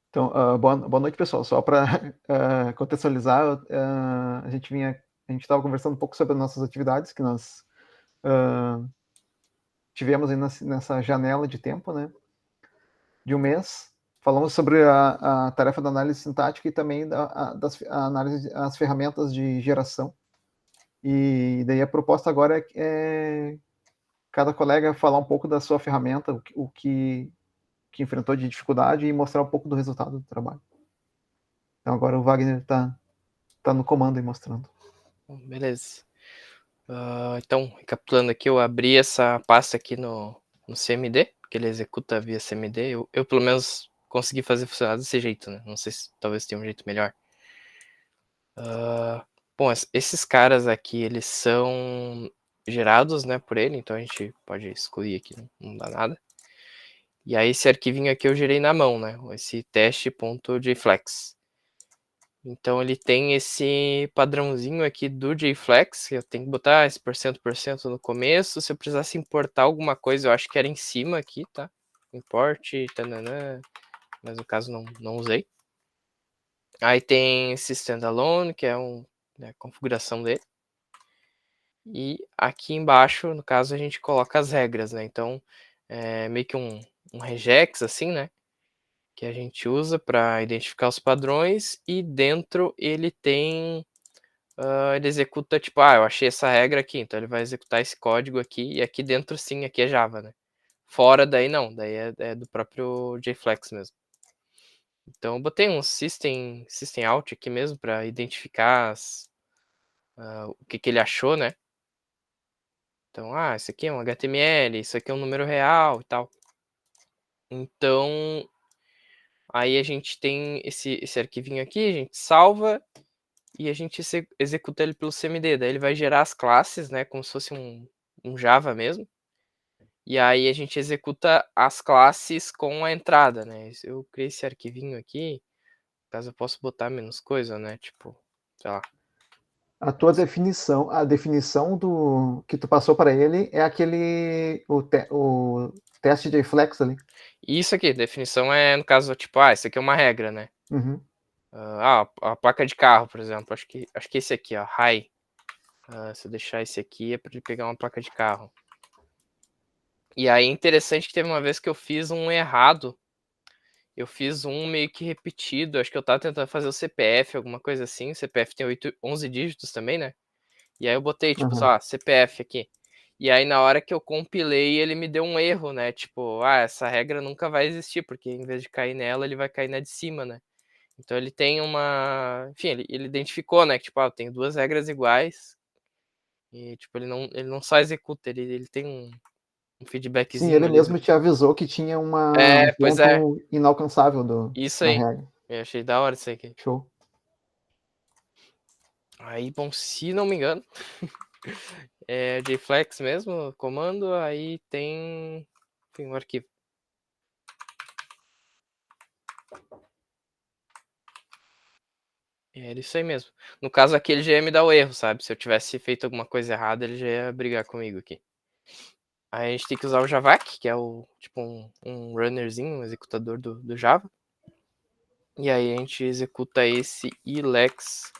Então, boa noite, pessoal. Só para contextualizar, a gente estava conversando um pouco sobre as nossas atividades que nós tivemos aí nessa janela de tempo, né, de um mês. Falamos sobre a tarefa da análise sintática e também as ferramentas de geração. E daí a proposta agora é cada colega falar um pouco da sua ferramenta, o que enfrentou de dificuldade e mostrar um pouco do resultado do trabalho. Então agora o Wagner está no comando aí mostrando. Beleza. Então, recapitulando aqui, eu abri essa pasta aqui no CMD, porque ele executa via CMD. Eu pelo menos consegui fazer funcionar desse jeito, né? Não sei se talvez tenha um jeito melhor. Bom, esses caras aqui, eles são gerados, né, por ele, então a gente pode excluir aqui, não dá nada. E aí esse arquivinho aqui eu gerei na mão, né, esse teste.jflex. Então ele tem esse padrãozinho aqui do JFlex, eu tenho que botar esse por cento no começo. Se eu precisasse importar alguma coisa, eu acho que era em cima aqui, tá? Import, tananã, mas no caso não usei. Aí tem esse standalone, que é a configuração dele. E aqui embaixo, no caso, a gente coloca as regras, né? Então, é meio que um regex, assim, né? Que a gente usa para identificar os padrões. E dentro ele tem... ele executa, tipo, eu achei essa regra aqui, então ele vai executar esse código aqui. E aqui dentro, sim, aqui é Java, né? Fora daí, não. Daí é do próprio JFlex mesmo. Então, eu botei um system out aqui mesmo para identificar o que ele achou, né? Então, isso aqui é um HTML, isso aqui é um número real e tal. Então, aí a gente tem esse arquivinho aqui, a gente salva e a gente executa ele pelo CMD. Daí ele vai gerar as classes, né, como se fosse um Java mesmo. E aí a gente executa as classes com a entrada, né. Eu criei esse arquivinho aqui, caso eu possa botar menos coisa, né, tipo, sei lá. A definição do que tu passou para ele é o teste de flex ali. E isso aqui, definição no caso, tipo, isso aqui é uma regra, né. Uhum. A placa de carro, por exemplo, acho que esse aqui, ó, high. Se eu deixar esse aqui é para ele pegar uma placa de carro. E aí interessante que teve uma vez que eu fiz um errado. Eu fiz um meio que repetido. Acho que eu tava tentando fazer o CPF, alguma coisa assim. O CPF tem 11 dígitos também, né? E aí eu botei, tipo, CPF aqui. E aí na hora que eu compilei, ele me deu um erro, né? Tipo, essa regra nunca vai existir, porque em vez de cair nela, ele vai cair na de cima, né? Então ele tem uma... Enfim, ele identificou, né? Que, tipo, eu tenho duas regras iguais. E, tipo, ele não só executa, ele tem um Sim, feedbackzinho ele ali. mesmo te avisou que tinha um Pois é. ponto inalcançável Isso na aí. regra. Eu achei da hora isso aqui. Show. Aí, bom, se não me engano, é JFlex mesmo, comando, aí tem um arquivo. É isso aí mesmo. No caso aqui, ele já ia me dar o erro, sabe? Se eu tivesse feito alguma coisa errada, ele já ia brigar comigo aqui. Aí a gente tem que usar o Javac, que é tipo um runnerzinho, um executador do Java. E aí a gente executa esse ilex.java,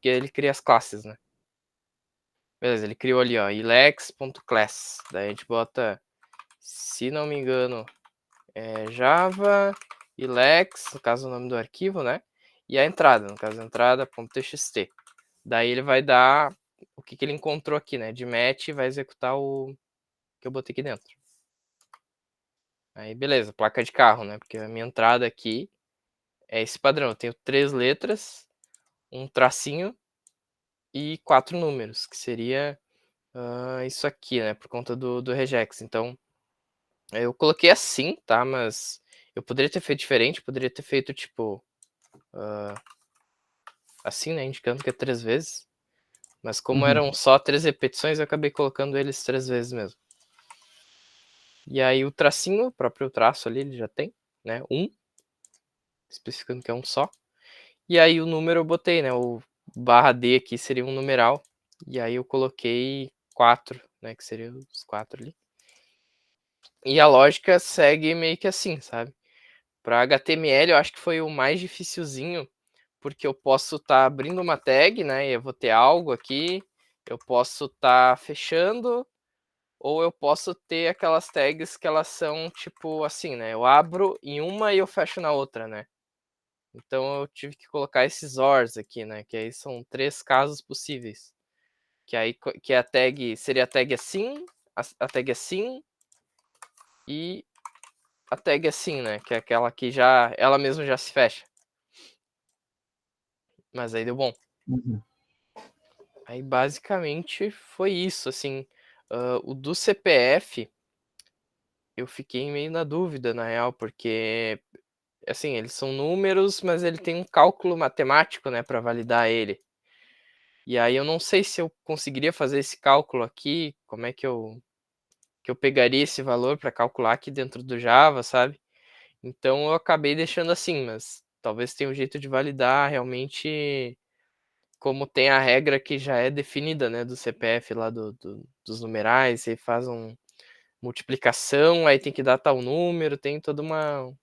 que ele cria as classes, né? Beleza, ele criou ali, ó, ilex.class. Daí a gente bota, se não me engano, Java, ilex, no caso o nome do arquivo, né? E a entrada, no caso entrada.txt. Daí ele vai dar o que ele encontrou aqui, né? De match, vai executar o que eu botei aqui dentro. Aí beleza, placa de carro, né? Porque a minha entrada aqui é esse padrão. Eu tenho 3 letras, um tracinho e 4 números, que seria isso aqui, né? Por conta do regex. Então, eu coloquei assim, tá? Mas eu poderia ter feito diferente, poderia ter feito tipo assim, né? Indicando que é 3 vezes. Mas como eram só 3 repetições, eu acabei colocando eles 3 vezes mesmo. E aí o tracinho, o próprio traço ali, ele já tem, né? Especificando que é um só. E aí o número eu botei, né? O /D aqui seria um numeral. E aí eu coloquei 4, né? Que seria os 4 ali. E a lógica segue meio que assim, sabe? Para HTML eu acho que foi o mais dificilzinho, porque eu posso estar abrindo uma tag, né, e eu vou ter algo aqui, eu posso estar fechando, ou eu posso ter aquelas tags que elas são tipo assim, né, eu abro em uma e eu fecho na outra, né. Então eu tive que colocar esses ORs aqui, né, que aí são 3 casos possíveis. Que aí que a tag seria a tag assim, a tag assim e a tag assim, né, que é aquela que já ela mesma já se fecha. Mas aí deu bom. Uhum. Aí basicamente foi isso, assim, o do CPF, eu fiquei meio na dúvida na real, porque, assim, eles são números, mas ele tem um cálculo matemático, né, para validar ele. E aí eu não sei se eu conseguiria fazer esse cálculo aqui, como é que eu pegaria esse valor para calcular aqui dentro do Java, sabe. Então eu acabei deixando assim, mas talvez tenha um jeito de validar realmente como tem a regra que já é definida, né, do CPF lá dos numerais, você faz multiplicação, aí tem que dar tal número, tem toda uma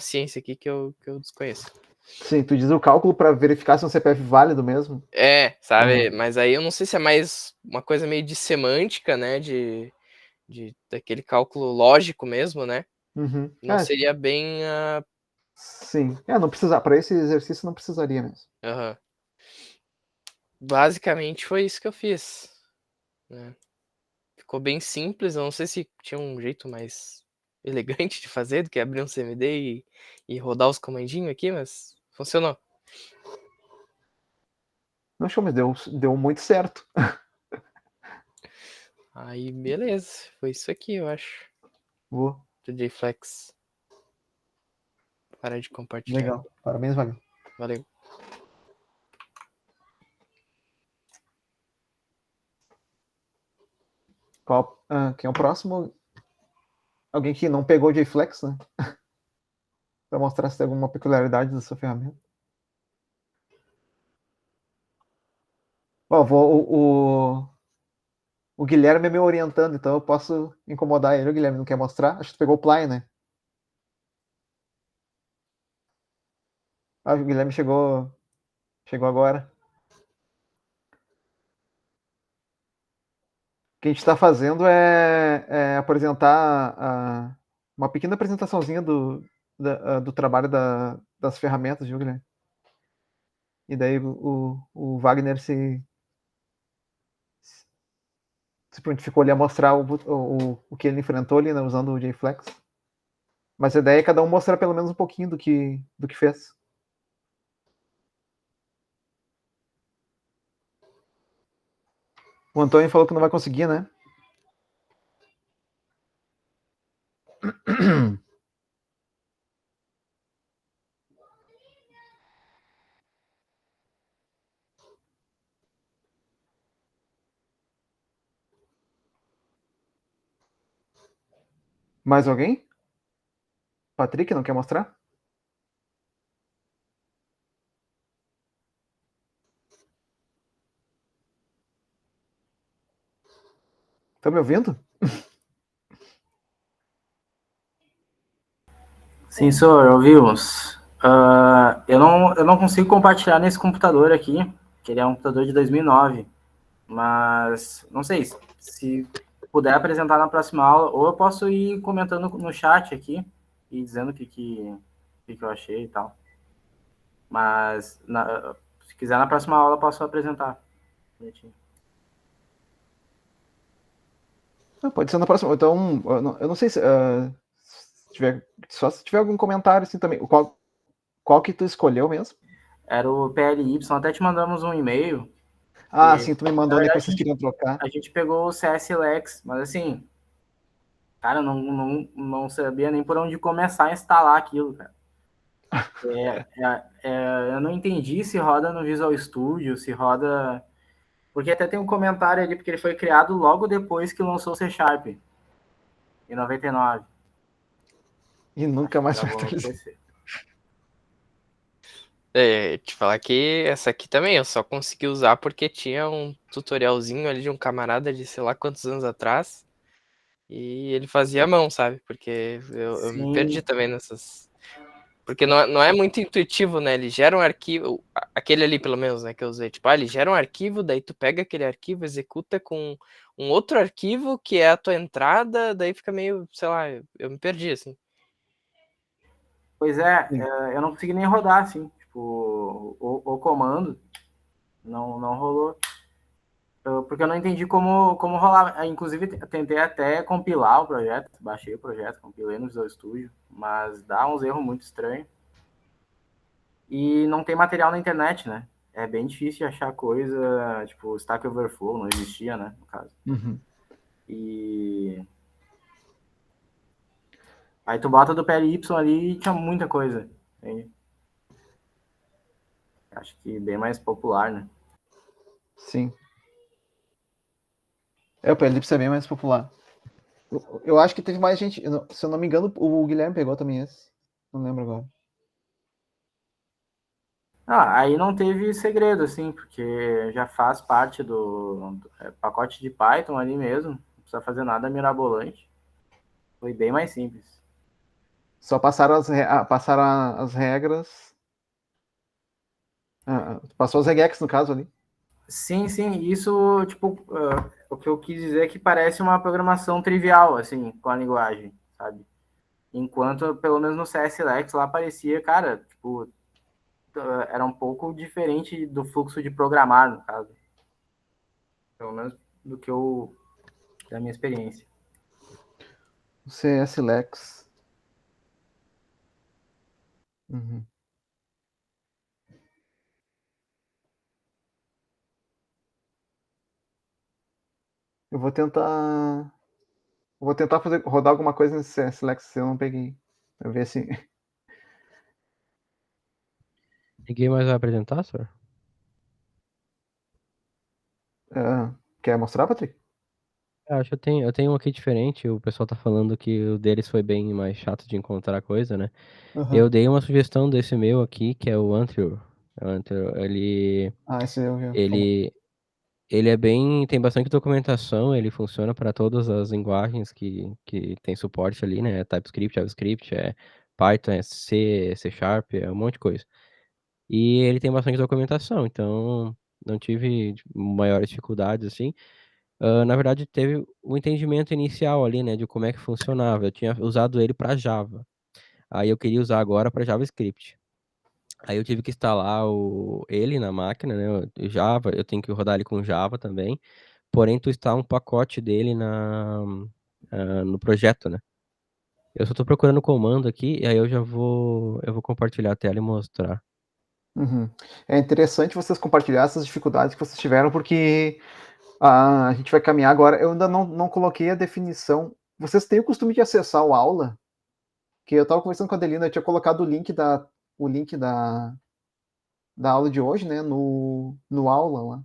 ciência aqui que eu desconheço. Sim, tu diz o cálculo para verificar se é um CPF válido mesmo. É, sabe, Uhum. mas aí eu não sei se é mais uma coisa meio de semântica, né, daquele cálculo lógico mesmo, né, Uhum. não seria bem Sim. Não precisa, para esse exercício não precisaria mesmo. aham. Basicamente foi isso que eu fiz, né. Ficou bem simples, eu não sei se tinha um jeito mais elegante de fazer do que abrir um CMD e rodar os comandinhos aqui, mas funcionou. Não, show, mas deu muito certo. Aí beleza, foi isso aqui eu acho, Boa. do JFlex. Parar de compartilhar. Legal. Parabéns, Wagner. Valeu. Quem é o próximo? Alguém que não pegou o JFlex, né? Para mostrar se tem alguma peculiaridade da sua ferramenta. Ó, o Guilherme é me orientando, então eu posso incomodar ele. O Guilherme não quer mostrar? Acho que tu pegou o Ply, né? Ah, o Guilherme chegou agora. O que a gente está fazendo é apresentar uma pequena apresentaçãozinha do trabalho das ferramentas, viu, Guilherme? E daí o Wagner se prontificou ali a mostrar o que ele enfrentou ali, né, usando o JFlex. Mas a ideia é cada um mostrar pelo menos um pouquinho do que fez. O Antônio falou que não vai conseguir, né? Mais alguém? Patrick, não quer mostrar? Tá me ouvindo? Sim, senhor, ouvimos. Eu não consigo compartilhar nesse computador aqui, que ele é um computador de 2009, mas não sei se puder apresentar na próxima aula, ou eu posso ir comentando no chat aqui e dizendo o que eu achei e tal. Mas se quiser na próxima aula, eu posso apresentar. Pode ser na próxima. Então, eu não sei se tiver algum comentário assim também. Qual que tu escolheu mesmo? Era o PLY, até te mandamos um e-mail. Ah, sim, tu me Na mandou, né, que verdade, vocês queriam trocar. a gente pegou o CSLex, mas assim, cara, não sabia nem por onde começar a instalar aquilo, cara. Eu não entendi se roda no Visual Studio, se roda. Porque até tem um comentário ali, porque ele foi criado logo depois que lançou o C Sharp, em 99. E nunca Acho que mais vai gravou no atualizar. PC. Te falar que essa aqui também eu só consegui usar porque tinha um tutorialzinho ali de um camarada de sei lá quantos anos atrás. E ele fazia a mão, sabe? Porque eu me perdi Sim, também nessas. Porque não é muito intuitivo, né? Ele gera um arquivo, aquele ali pelo menos, né, que eu usei. Tipo, ele gera um arquivo, daí tu pega aquele arquivo, executa com um outro arquivo que é a tua entrada, daí fica meio, sei lá, eu me perdi, assim. pois Sim. eu não consegui nem rodar, assim, tipo, o comando não rolou. Porque eu não entendi como rolar. Inclusive, tentei até compilar o projeto, baixei o projeto, compilei no Visual Studio, mas dá uns erros muito estranhos. E não tem material na internet, né? É bem difícil achar coisa, tipo, Stack Overflow, não existia, né, no caso. Uhum. E aí tu bota do PLY ali e tinha muita coisa. Entende? Acho que bem mais popular, né? Sim. O Perlipse é bem mais popular. Eu acho que teve mais gente. Se eu não me engano, o Guilherme pegou também esse. Não lembro agora. Aí não teve segredo, assim, porque já faz parte do pacote de Python ali mesmo. Não precisa fazer nada mirabolante. Foi bem mais simples. Só passaram passaram as regras. Passou as regex no caso ali. Sim, sim, isso, tipo, o que eu quis dizer é que parece uma programação trivial, assim, com a linguagem, sabe? Enquanto, pelo menos no CSLex, lá parecia, cara, tipo, era um pouco diferente do fluxo de programar, no caso. Pelo menos do que da minha experiência. O CS Lex. Uhum. Eu vou tentar. Vou tentar rodar alguma coisa nesse CS Lex se eu não peguei. Pra ver se. Ninguém mais vai apresentar, senhor? Quer mostrar, Patrick? Acho que eu tenho um aqui diferente. O pessoal tá falando que o deles foi bem mais chato de encontrar coisa, né? Uhum. Eu dei uma sugestão desse meu aqui, que é o Antrio. O Antrio, Esse eu vi. ele, ele é bem, tem bastante documentação, ele funciona para todas as linguagens que tem suporte ali, né? TypeScript, JavaScript, Python, C, C Sharp, é um monte de coisa. E ele tem bastante documentação, então não tive maiores dificuldades, assim. Na verdade, teve o entendimento inicial ali, né, de como é que funcionava. Eu tinha usado ele para Java. Aí eu queria usar agora para JavaScript. Aí eu tive que instalar ele na máquina, né, o Java, eu tenho que rodar ele com Java também. Porém, tu instala um pacote dele no projeto, né? Eu só tô procurando o comando aqui, e aí eu vou compartilhar a tela e mostrar. Uhum. É interessante vocês compartilhar essas dificuldades que vocês tiveram, porque a gente vai caminhar agora. Eu ainda não coloquei a definição. Vocês têm o costume de acessar o aula? Que eu estava conversando com a Adelina, eu tinha colocado o link da aula de hoje, né, no aula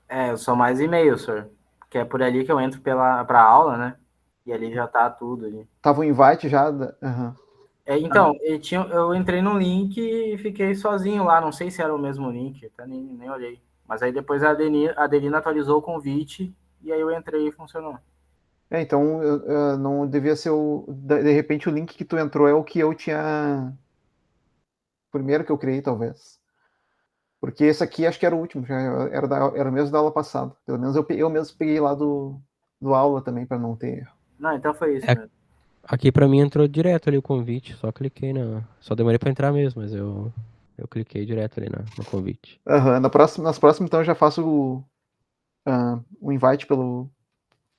lá. Eu sou mais e-mail, senhor. Que é por ali que eu entro pra aula, né? E ali já tá tudo ali. Tava o invite já. Uhum. Então, eu entrei no link e fiquei sozinho lá. Não sei se era o mesmo link, até nem olhei. Mas aí depois a Adelina atualizou o convite e aí eu entrei e funcionou. Então não devia ser de repente o link que tu entrou é o que eu tinha primeiro que eu criei, talvez. Porque esse aqui acho que era o último, já era o mesmo da aula passada. Pelo menos eu mesmo peguei lá do aula também para não ter erro. Não, então foi isso É, mesmo. aqui pra mim entrou direto ali o convite, só cliquei na. Só demorei pra entrar mesmo, mas eu cliquei direto ali no convite. Uhum. Nas próximas, então, eu já faço o invite pelo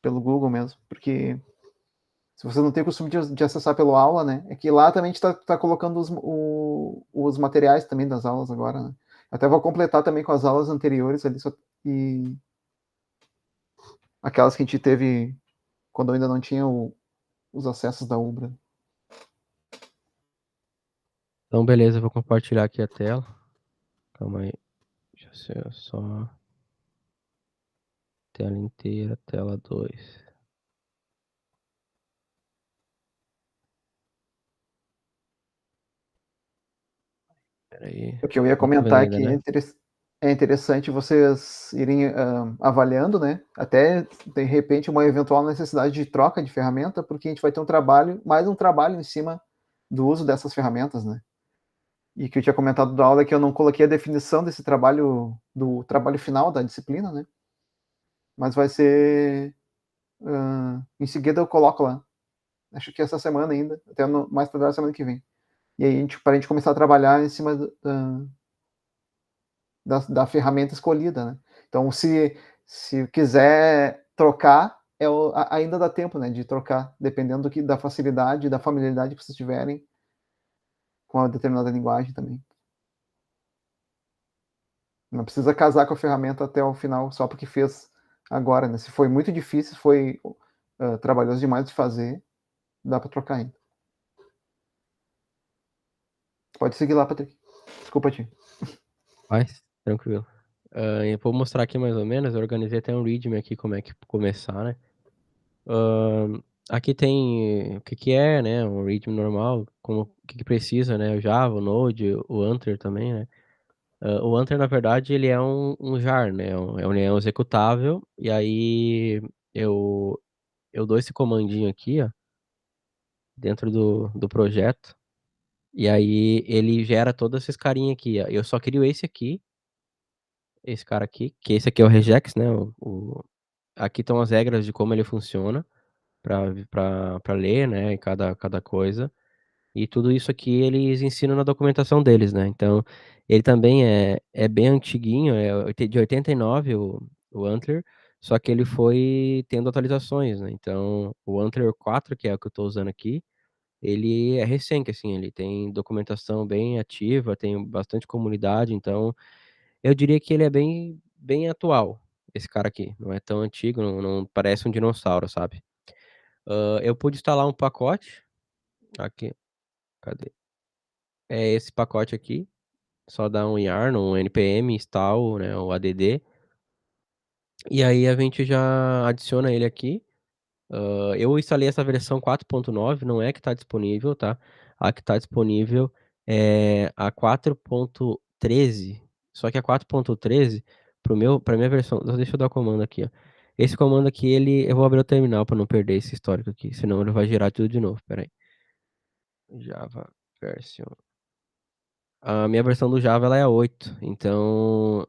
Google mesmo, porque se você não tem o costume de acessar pelo aula, né? É que lá também a gente tá colocando os materiais também das aulas agora, né? Até vou completar também com as aulas anteriores ali, e aquelas que a gente teve quando eu ainda não tinha os acessos da Ubra. Então, beleza, eu vou compartilhar aqui a tela. Calma aí. Deixa eu só. Tela inteira, tela 2. Pera aí. O que eu ia Não tá vendo comentar é ainda, que né? é interessante vocês irem avaliando, né? Até, de repente, uma eventual necessidade de troca de ferramenta, porque a gente vai ter mais um trabalho em cima do uso dessas ferramentas, né? E que eu tinha comentado da aula que eu não coloquei a definição desse trabalho, do trabalho final da disciplina, né? Mas vai ser... em seguida eu coloco lá. Acho que essa semana ainda, até mais tardar semana que vem. E aí, para a gente começar a trabalhar em cima da ferramenta escolhida, né? Então, se quiser trocar, ainda dá tempo, né, de trocar, dependendo da facilidade, da familiaridade que vocês tiverem com a determinada linguagem também. Não precisa casar com a ferramenta até o final só porque fez agora, né? Se foi muito difícil, foi trabalhoso demais de fazer, dá para trocar ainda. Pode seguir lá, Patrick. Desculpa, Ti. Mas, tranquilo. Eu vou mostrar aqui mais ou menos, eu organizei até um readme aqui como é que começar, né? Aqui tem o que é, né, um readme normal, como o que precisa, né, o Java, o Node, o Antler também, né? O Antler, na verdade, ele é um jar, né? É um executável, e aí eu dou esse comandinho aqui, ó, dentro do projeto, e aí ele gera todos esses carinha aqui, ó. Eu só crio esse aqui, esse cara aqui, que esse aqui é o regex, né? Aqui estão as regras de como ele funciona para ler, né? Cada coisa. E tudo isso aqui eles ensinam na documentação deles, né? Então, ele também é bem antiguinho, de 89 o Antler, só que ele foi tendo atualizações, né? Então, o Antler 4, que é o que eu estou usando aqui, ele é recente, assim, ele tem documentação bem ativa, tem bastante comunidade, então eu diria que ele é bem atual, esse cara aqui. Não é tão antigo, não parece um dinossauro, sabe? Eu pude instalar um pacote aqui. Cadê? É esse pacote aqui. Só dá um yarn, um npm install, né, o add. E aí a gente já adiciona ele aqui. Eu instalei essa versão 4.9, não é que está disponível, tá? A que está disponível é a 4.13. Só que a 4.13, para minha versão, deixa eu dar o comando aqui, ó. Esse comando aqui, eu vou abrir o terminal para não perder esse histórico aqui, senão ele vai gerar tudo de novo, peraí. Java version. A minha versão do Java ela é a 8, então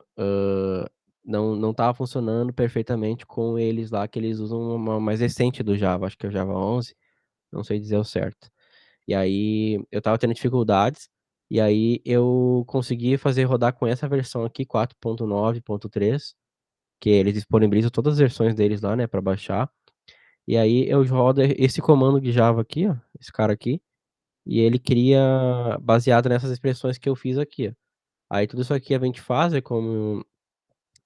não estava funcionando perfeitamente com eles lá, que eles usam uma mais recente do Java, acho que é o Java 11, não sei dizer o certo. E aí eu estava tendo dificuldades, e aí eu consegui fazer rodar com essa versão aqui, 4.9.3, que eles disponibilizam todas as versões deles lá, né, para baixar. E aí eu rodo esse comando de Java aqui, ó, esse cara aqui, e ele cria baseado nessas expressões que eu fiz aqui, ó. Aí tudo isso aqui a gente faz, é como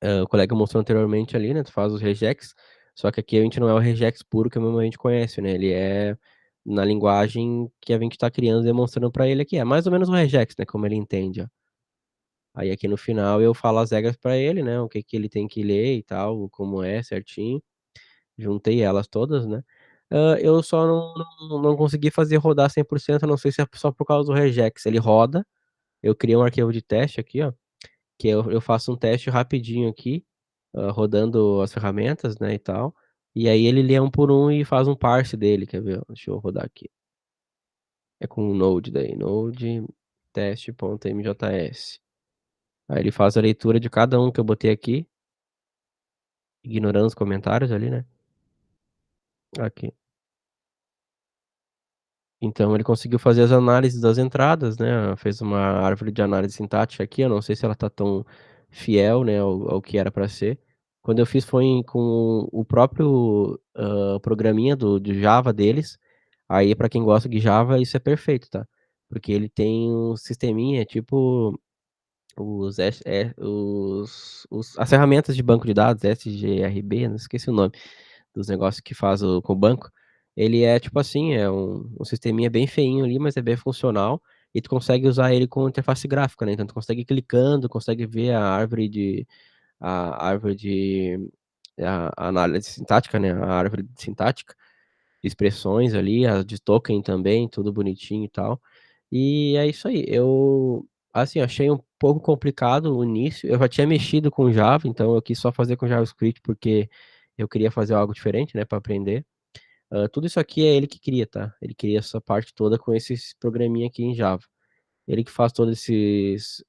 o colega mostrou anteriormente ali, né? Tu faz os regex, só que aqui a gente não é o regex puro que a gente conhece, né? Ele é na linguagem que a gente está criando e demonstrando para ele aqui. É mais ou menos um regex, né? Como ele entende, ó. Aí aqui no final eu falo as regras para ele, né? O que que ele tem que ler e tal, como é certinho. Juntei elas todas, né? Eu só não consegui fazer rodar 100%, não sei se é só por causa do regex. Ele roda, eu criei um arquivo de teste aqui, ó, que eu faço um teste rapidinho aqui, rodando as ferramentas, né, e tal. E aí ele lê um por um e faz um parse dele, quer ver? Deixa eu rodar aqui. É com o Node daí, Node teste.mjs. Aí ele faz a leitura de cada um que eu botei aqui, ignorando os comentários ali, né? Aqui. Então ele conseguiu fazer as análises das entradas, né? Fez uma árvore de análise sintática aqui. Eu não sei se ela tá tão fiel, né, ao que era para ser. Quando eu fiz foi com o próprio programinha de Java deles. Aí para quem gosta de Java isso é perfeito, tá? Porque ele tem um sisteminha tipo as ferramentas de banco de dados, SGRB, não esqueci o nome dos negócios que faz com o banco. Ele é tipo assim, é um sisteminha bem feinho ali, mas é bem funcional, e tu consegue usar ele com interface gráfica, né? Então tu consegue ir clicando, consegue ver a análise sintática, né? A árvore sintática, expressões ali, as de token também, tudo bonitinho e tal. E é isso aí. Eu, assim, achei um pouco complicado o início. Eu já tinha mexido com Java, então eu quis só fazer com JavaScript porque eu queria fazer algo diferente, né, para aprender. Tudo isso aqui é ele que cria, tá? Ele cria essa parte toda com esses programinha aqui em Java. Ele que faz todos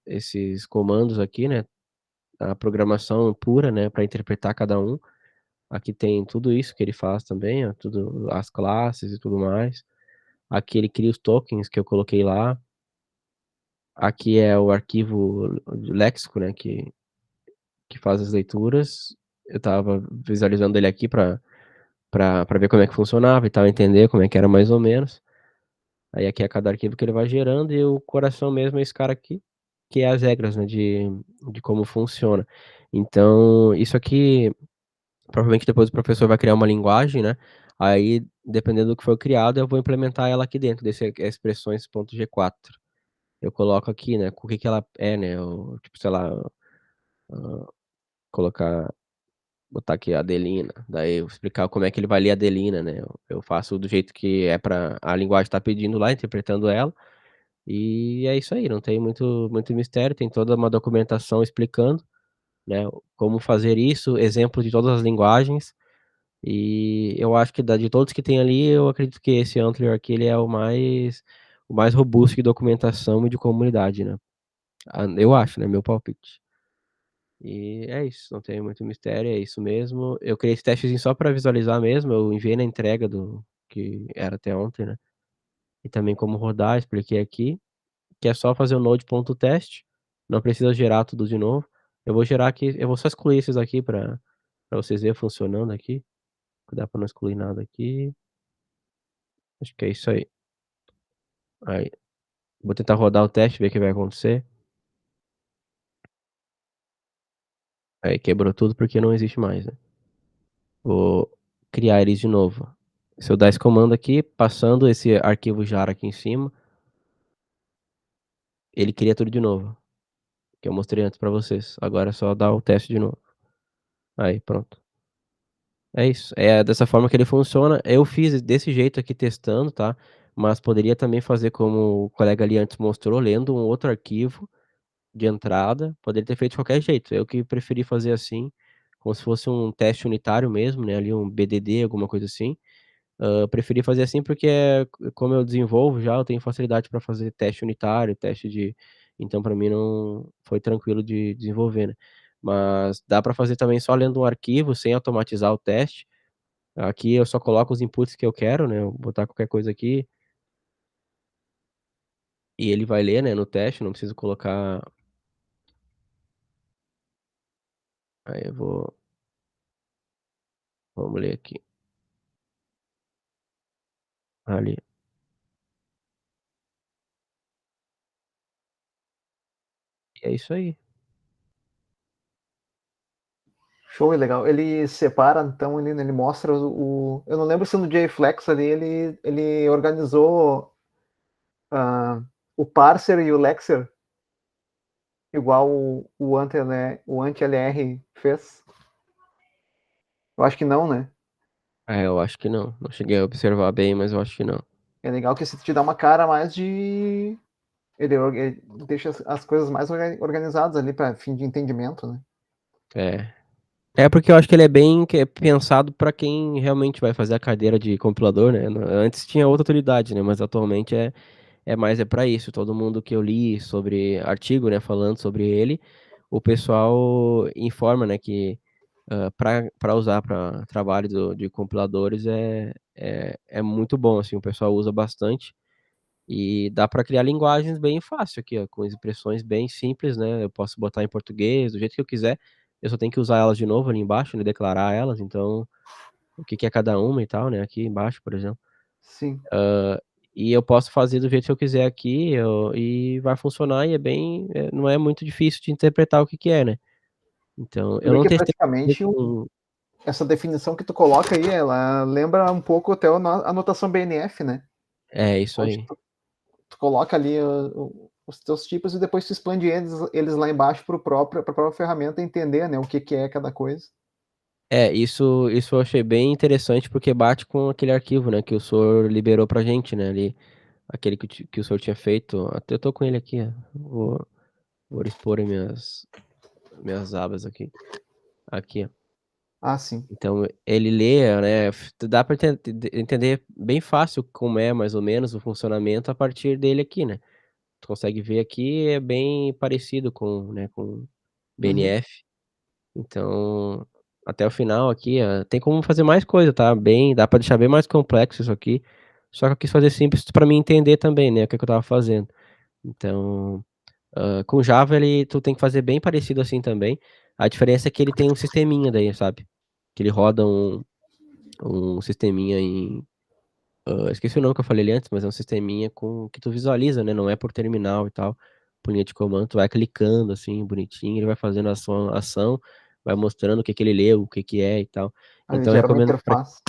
esses comandos aqui, né? A programação pura, né, para interpretar cada um. Aqui tem tudo isso que ele faz também, ó, tudo, as classes e tudo mais. Aqui ele cria os tokens que eu coloquei lá. Aqui é o arquivo léxico, né, que faz as leituras. Eu tava visualizando ele aqui para ver como é que funcionava e tal, entender como é que era mais ou menos. Aí aqui é cada arquivo que ele vai gerando e o coração mesmo é esse cara aqui, que é as regras, né, de como funciona. Então, isso aqui, provavelmente depois o professor vai criar uma linguagem, né? Aí, dependendo do que for criado, eu vou implementar ela aqui dentro desse expressões.g4. Eu coloco aqui, né, com o que que ela é, né? Tipo, sei lá, colocar, botar aqui a Adelina, daí eu explicar como é que ele vai ler a Adelina, né? Eu faço do jeito que é para a linguagem estar pedindo lá, interpretando ela. E é isso aí, não tem muito mistério, tem toda uma documentação explicando, né, como fazer isso, exemplo de todas as linguagens, e eu acho que de todos que tem ali, eu acredito que esse Antler aqui, ele é o mais robusto de documentação e de comunidade, né, eu acho, né, meu palpite. E é isso, não tem muito mistério, é isso mesmo. Eu criei esse testezinho só para visualizar mesmo, eu enviei na entrega que era até ontem, né, e também como rodar, expliquei aqui. Que é só fazer o node.test, não precisa gerar tudo de novo. Eu vou gerar aqui, eu vou só excluir esses aqui para vocês verem funcionando aqui. Cuidar para não excluir nada aqui. Acho que é isso aí. Aí, vou tentar rodar o teste, ver o que vai acontecer. Aí quebrou tudo porque não existe mais, né? Vou criar eles de novo. Se eu dar esse comando aqui, passando esse arquivo jar aqui em cima, ele cria tudo de novo. Que eu mostrei antes para vocês. Agora é só dar o teste de novo. Aí, pronto. É isso. É dessa forma que ele funciona. Eu fiz desse jeito aqui testando, tá? Mas poderia também fazer como o colega ali antes mostrou, lendo um outro arquivo de entrada. Poderia ter feito de qualquer jeito. Eu que preferi fazer assim, como se fosse um teste unitário mesmo, né? Ali um BDD, alguma coisa assim. Preferi fazer assim porque, como eu desenvolvo já, eu tenho facilidade para fazer teste unitário, teste de. Então, para mim, não foi tranquilo de desenvolver, né? Mas dá para fazer também só lendo um arquivo, sem automatizar o teste. Aqui eu só coloco os inputs que eu quero, né? Eu vou botar qualquer coisa aqui e ele vai ler, né, no teste, não preciso colocar. Aí eu vamos ler aqui. Ali. E é isso aí. Show, é legal. Ele separa, então, ele mostra eu não lembro se no JFlex ali ele organizou o parser e o lexer igual o anti-LR fez. Eu acho que não, né? Eu acho que não. Não cheguei a observar bem, mas eu acho que não. É legal que isso te dá uma cara mais de. Ele deixa as coisas mais organizadas ali para fim de entendimento, né? É. É porque eu acho que ele é bem pensado para quem realmente vai fazer a cadeira de compilador, né? Antes tinha outra utilidade, né? Mas atualmente é mais para isso. Todo mundo que eu li sobre artigo, né, falando sobre ele, o pessoal informa, né, que para usar para trabalho de compiladores é muito bom, assim, o pessoal usa bastante e dá para criar linguagens bem fácil aqui, ó, com expressões bem simples, né? Eu posso botar em português do jeito que eu quiser. Eu só tenho que usar elas de novo ali embaixo, né, declarar elas. Então, o que que é cada uma e tal, né? Aqui embaixo, por exemplo. Sim. E eu posso fazer do jeito que eu quiser aqui e vai funcionar e não é muito difícil de interpretar o que que é, né? Então, eu Vê não que testei praticamente essa definição que tu coloca aí, ela lembra um pouco até a notação BNF, né? É isso Onde aí. tu coloca ali os teus tipos e depois tu expande eles lá embaixo para a própria ferramenta entender, né, o que é cada coisa. Isso eu achei bem interessante porque bate com aquele arquivo, né, que o senhor liberou pra gente, né, ali, aquele que o senhor tinha feito. Até eu tô com ele aqui, ó. Vou expor minhas abas aqui. Aqui, ó. Ah, sim. Então, ele lê, né? Dá para entender bem fácil como é mais ou menos o funcionamento a partir dele aqui, né? Tu consegue ver aqui, é bem parecido com, né, com Uhum. BNF. Então, até o final aqui, ó, tem como fazer mais coisa, tá? Dá para deixar bem mais complexo isso aqui. Só que eu quis fazer simples para mim entender também, né, o que eu tava fazendo. Então, com Java tu tem que fazer bem parecido assim também. A diferença é que ele tem um sisteminha daí, sabe? Que ele roda um sisteminha em. Esqueci o nome que eu falei ali antes, mas é um sisteminha com que tu visualiza, né? Não é por terminal e tal. Por linha de comando, tu vai clicando assim, bonitinho, ele vai fazendo a sua ação, vai mostrando o que que ele leu, o que que é e tal. Aí ele Então eu gera uma recomendo para interface.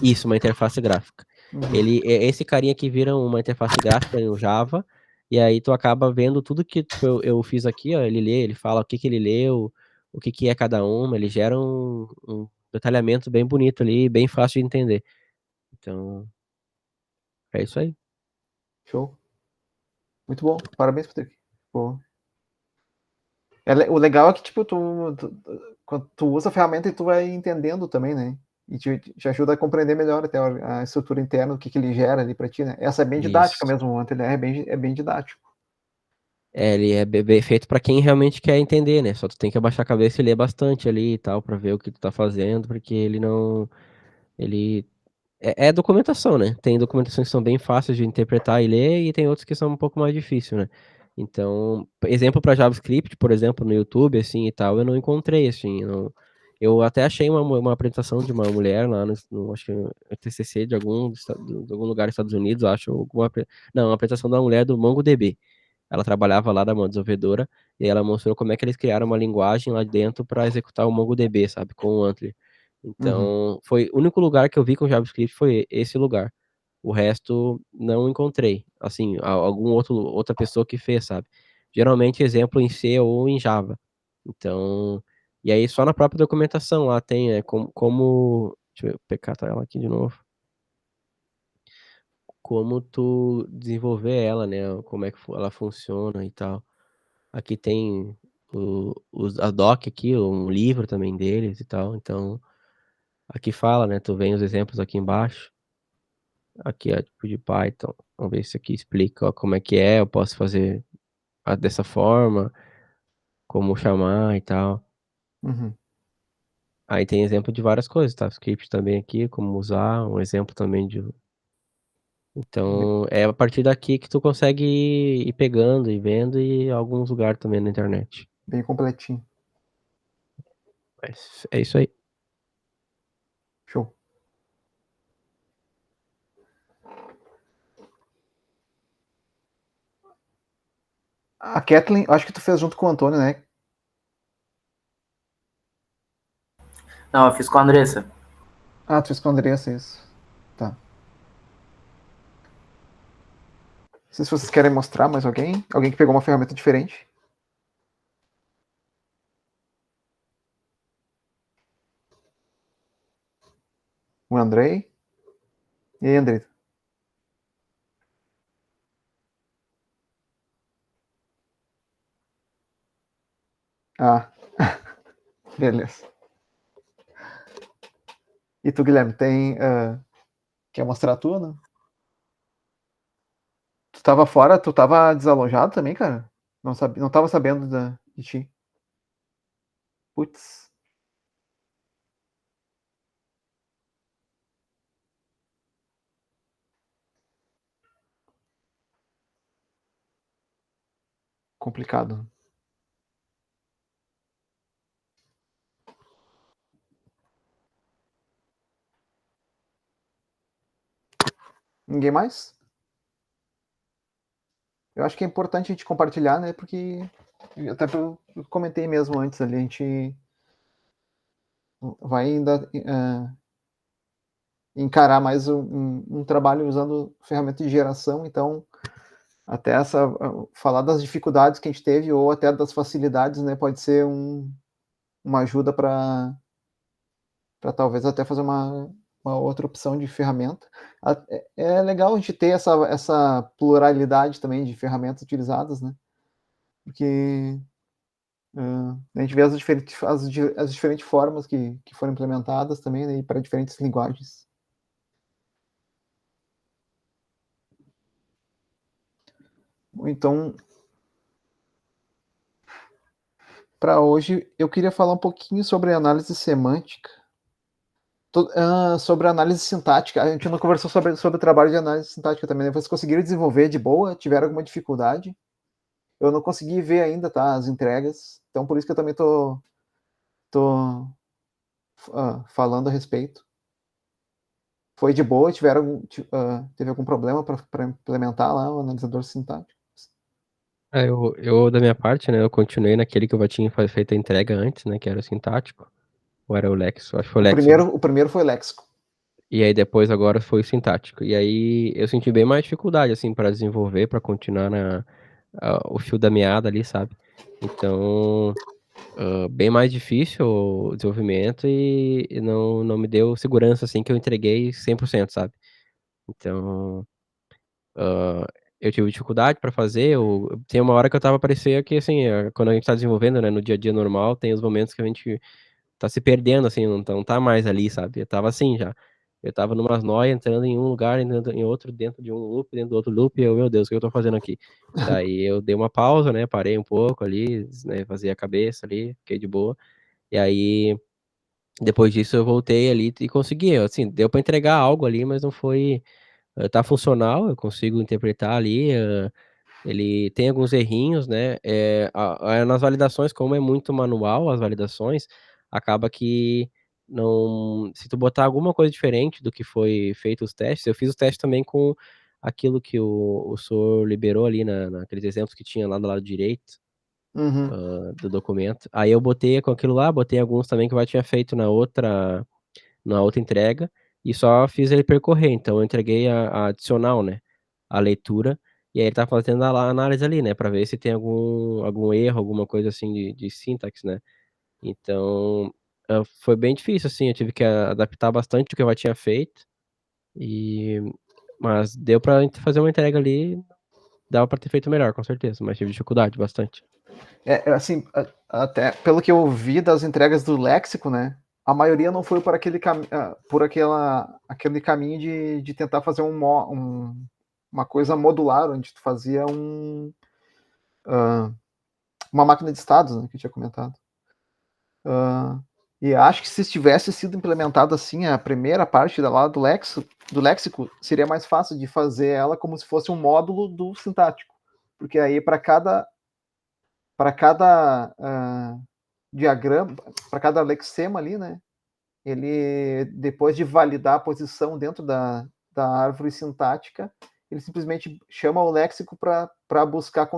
isso, uma interface gráfica. Uhum. Esse carinha que vira uma interface gráfica no Java, e aí tu acaba vendo tudo que tipo, eu fiz aqui, ó, ele lê, ele fala o que que ele leu, o que que é cada uma, ele gera um detalhamento bem bonito ali, bem fácil de entender. Então, é isso aí. Show. Muito bom. Parabéns, Patrick. Pô. O legal é que, tipo, quando tu usa a ferramenta e tu vai entendendo também, né? E te ajuda a compreender melhor até a estrutura interna, o que ele gera ali pra ti, né? Essa é bem didática Isso. mesmo, o AntelR é bem didático. Ele é bem feito pra quem realmente quer entender, né? Só tu tem que abaixar a cabeça e ler bastante ali e tal, pra ver o que tu tá fazendo, porque ele não. Ele é documentação, né? Tem documentações que são bem fáceis de interpretar e ler, e tem outras que são um pouco mais difíceis, né? Então, exemplo para JavaScript, por exemplo, no YouTube, assim, e tal, eu não encontrei, assim, eu até achei uma apresentação de uma mulher lá acho que no TCC de de algum lugar dos Estados Unidos, acho, não, uma apresentação da mulher do MongoDB. Ela trabalhava lá da uma desenvolvedora, e ela mostrou como é que eles criaram uma linguagem lá dentro para executar o MongoDB, sabe, com o Antler. Uhum. Então, foi o único lugar que eu vi com JavaScript foi esse lugar. O resto não encontrei. Assim, outra pessoa que fez, sabe? Geralmente exemplo em C ou em Java. Então, e aí só na própria documentação lá tem deixa eu pegar ela aqui de novo. Como tu desenvolver ela, né? Como é que ela funciona e tal. Aqui tem a doc aqui, um livro também deles e tal. Então, aqui fala, né? Tu vem os exemplos aqui embaixo. Aqui é tipo de Python. Vamos ver se aqui explica, ó, como é que é. Eu posso fazer dessa forma, como chamar e tal. Uhum. Aí tem exemplo de várias coisas, tá? Script também aqui, como usar, um exemplo também de. Bem, Então, é a partir daqui que tu consegue ir pegando e vendo e alguns lugares também na internet. bem completinho. Mas é isso aí. Show. A Kathleen, acho que tu fez junto com o Antônio, né? Não, eu fiz com a Andressa. Ah, tu fez com a Andressa, isso. Tá. Não sei se vocês querem mostrar mais alguém. Alguém que pegou uma ferramenta diferente. O Andrei. E aí, Andrei? Ah, beleza. E tu, Guilherme, quer mostrar a tua, né? Tu tava fora, tu tava desalojado também, cara? Não tava sabendo de ti. Putz, complicado. Ninguém mais? Eu acho que é importante a gente compartilhar, né? Porque até eu comentei mesmo antes ali, a gente vai ainda encarar mais um trabalho usando ferramenta de geração, então até falar das dificuldades que a gente teve ou até das facilidades, né? Pode ser uma ajuda para talvez até fazer uma outra opção de ferramenta. É legal a gente ter essa pluralidade também de ferramentas utilizadas, né? porque a gente vê as diferentes formas que foram implementadas também, né, para diferentes linguagens. Então, para hoje, eu queria falar um pouquinho sobre análise semântica, sobre análise sintática. A gente não conversou sobre o trabalho de análise sintática também, né? Vocês conseguiram desenvolver de boa? Tiveram alguma dificuldade? Eu não consegui ver ainda, tá, as entregas, então por isso que eu também tô falando a respeito. Foi de boa? Teve algum problema para implementar lá o analisador sintático? Eu, da minha parte, né, eu continuei naquele que eu já tinha feito a entrega antes, né, que era o sintático, ou era o Lexo? Acho que foi o Lexo, né? O primeiro foi léxico. E aí depois agora foi o sintático. E aí eu senti bem mais dificuldade, assim, para desenvolver, para continuar o fio da meada ali, sabe? Então, bem mais difícil o desenvolvimento e não me deu segurança, assim, que eu entreguei 100%, sabe? Então, eu tive dificuldade para fazer. Tem uma hora que eu tava parecendo que, assim, quando a gente tá desenvolvendo, né, no dia a dia normal, tem os momentos que a gente tá se perdendo, assim, não tá mais ali, sabe? Eu tava assim já. Eu tava numas noias, entrando em um lugar, entrando em outro, dentro de um loop, dentro do outro loop, e eu, meu Deus, o que eu tô fazendo aqui? Daí eu dei uma pausa, né, parei um pouco ali, né, vazei a cabeça ali, fiquei de boa. E aí, depois disso, eu voltei ali e consegui, assim, deu pra entregar algo ali, mas não foi... Tá funcional, eu consigo interpretar ali, ele tem alguns errinhos, né? Nas validações, como é muito manual as validações, acaba que não. Se tu botar alguma coisa diferente do que foi feito os testes, eu fiz os testes também com aquilo que o senhor liberou ali naqueles exemplos que tinha lá do lado direito Uhum. do documento. Aí eu botei com aquilo lá, botei alguns também que eu já tinha feito na outra entrega, e só fiz ele percorrer. Então eu entreguei a adicional, né? A leitura, e aí ele tá fazendo a análise ali, né? Pra ver se tem algum erro, alguma coisa assim de sintaxe, né? Então foi bem difícil, assim. Eu tive que adaptar bastante o que eu já tinha feito, e mas deu pra fazer uma entrega ali. Dava pra ter feito melhor, com certeza, mas tive dificuldade bastante. Assim, até pelo que eu vi das entregas do léxico, né? A maioria não foi por aquele caminho de tentar fazer uma coisa modular, onde tu fazia uma máquina de estados, né, que eu tinha comentado. E acho que se tivesse sido implementado assim a primeira parte lá do léxico, seria mais fácil de fazer ela como se fosse um módulo do sintático, porque aí para cada diagrama, para cada lexema ali, né? Ele, depois de validar a posição dentro da árvore sintática, ele simplesmente chama o léxico para buscar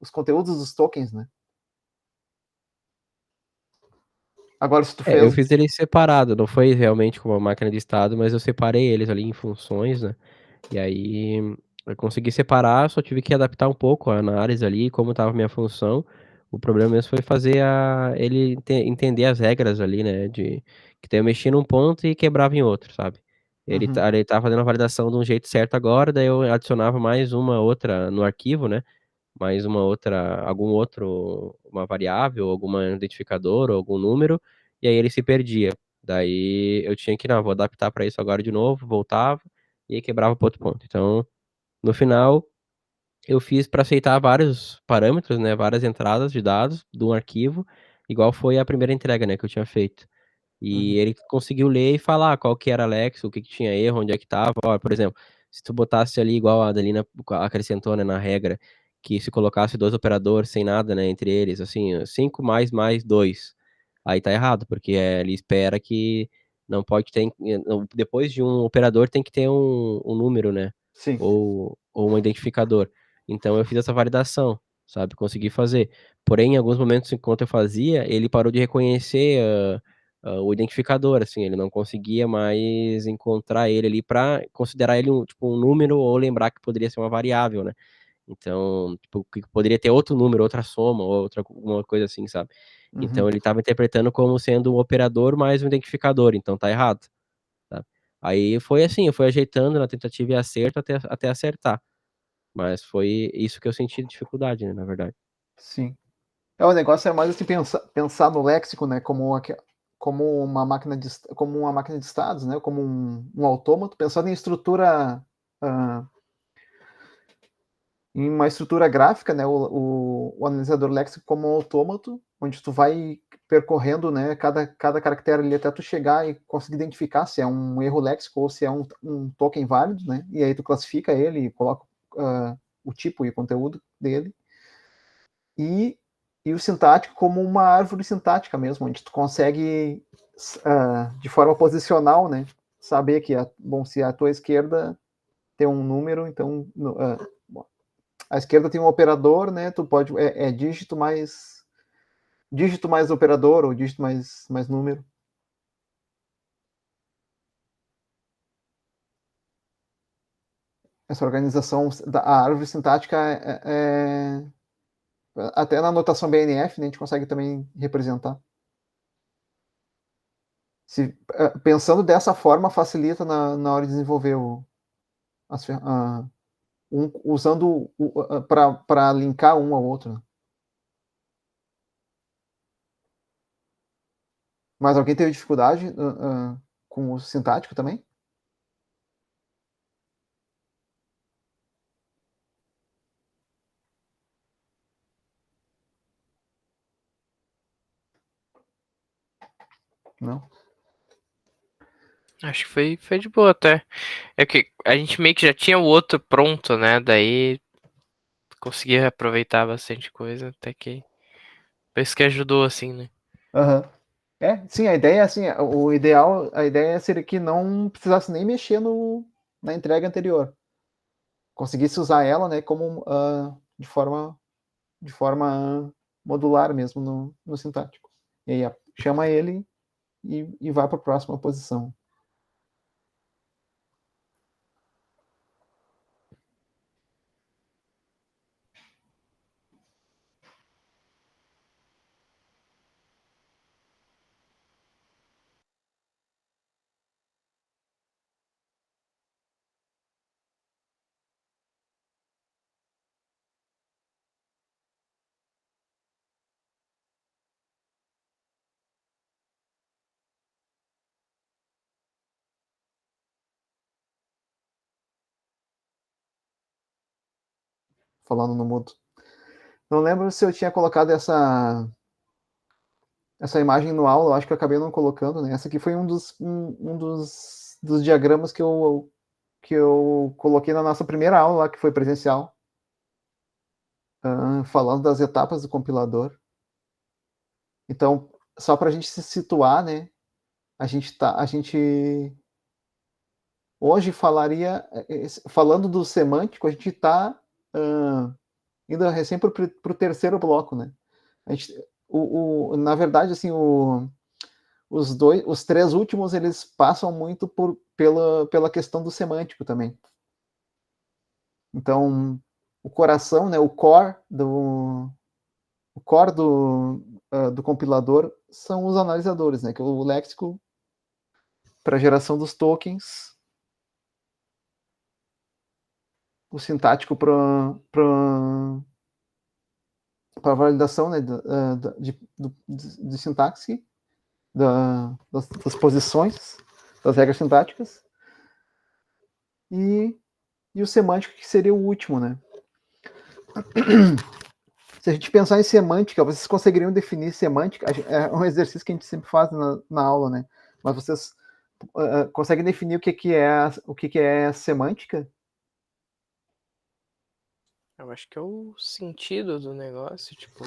os conteúdos dos tokens, né? Agora, se tu Eu fez. fiz ele separado, não foi realmente com uma máquina de estado, mas eu separei eles ali em funções, né? E aí eu consegui separar, só tive que adaptar um pouco a análise ali, como estava a minha função. O problema mesmo foi fazer ele entender as regras ali, né? Que daí eu mexia num ponto e quebrava em outro, sabe? Uhum. Ele tá fazendo a validação de um jeito certo agora, daí eu adicionava mais uma outra no arquivo, né? Mais uma outra, uma variável, algum identificador ou algum número, e aí ele se perdia. Daí eu tinha que, não, vou adaptar para isso agora de novo, voltava, e aí quebrava para outro ponto. Então, no final, eu fiz para aceitar vários parâmetros, né, várias entradas de dados de um arquivo, igual foi a primeira entrega, né, que eu tinha feito. E Uhum. ele conseguiu ler e falar qual que era Alex, o que que tinha erro, onde é que tava. Ó, por exemplo, se tu botasse ali, igual a Adelina acrescentou, né, na regra, que se colocasse dois operadores sem nada, né, entre eles, assim, 5 mais 2, aí tá errado, porque ele espera que não pode ter, depois de um operador tem que ter um número, né, Sim. ou um identificador. Então eu fiz essa validação, sabe, consegui fazer. Porém, em alguns momentos, enquanto eu fazia, ele parou de reconhecer o identificador, assim, ele não conseguia mais encontrar ele ali para considerar ele tipo, um número ou lembrar que poderia ser uma variável, né? Então, tipo, que poderia ter outro número, outra soma, ou outra alguma coisa assim, sabe? Então Uhum. ele estava interpretando como sendo um operador mais um identificador, então tá errado, tá? Aí foi assim, eu fui ajeitando na tentativa e acerto até acertar. Mas foi isso que eu senti dificuldade, né, na verdade. Sim. O negócio é mais assim, pensar no léxico, né, como uma máquina de estados, né, como um autômato, pensando em estrutura, em uma estrutura gráfica, né, o analisador léxico como um autômato, onde tu vai percorrendo, né, cada caractere ali até tu chegar e conseguir identificar se é um erro léxico ou se é um token válido, né, e aí tu classifica ele e coloca o tipo e o conteúdo dele. E o sintático como uma árvore sintática mesmo, onde tu consegue, de forma posicional, né, saber que, se a tua esquerda tem um número, então a esquerda tem um operador, né, tu pode, dígito mais operador ou dígito mais número. Essa organização da árvore sintática até na notação BNF, né, a gente consegue também representar. Pensando dessa forma, facilita na hora de desenvolver usando para linkar um ao outro. Mas alguém teve dificuldade com o sintático também? Não? Acho que foi de boa até. É que a gente meio que já tinha o outro pronto, né? Daí conseguia aproveitar bastante coisa, até que. Penso que ajudou, assim, né? Uhum. Sim, a ideia é assim, o ideal, a ideia seria que não precisasse nem mexer na entrega anterior. Conseguisse usar ela, né, como de forma modular mesmo no sintático. E aí chama ele e vai para a próxima posição. Falando no mudo. Não lembro se eu tinha colocado essa imagem no aula, eu acho que eu acabei não colocando, né? Essa aqui foi um dos diagramas que eu coloquei na nossa primeira aula lá, que foi presencial, falando das etapas do compilador. Então, só para a gente se situar, né? A gente hoje falando do semântico, a gente está indo recém para o terceiro bloco, né? A gente, na verdade, assim, os três últimos, eles passam muito pela questão do semântico também. Então, o coração, né, o core do compilador são os analisadores, né, que é o léxico para geração dos tokens, o sintático para validação, né, de sintaxe, das posições, das regras sintáticas, e o semântico, que seria o último, né? Se a gente pensar em semântica, vocês conseguiriam definir semântica? É um exercício que a gente sempre faz na aula, né? Mas vocês conseguem definir o que é semântica? Eu acho que é o sentido do negócio, tipo,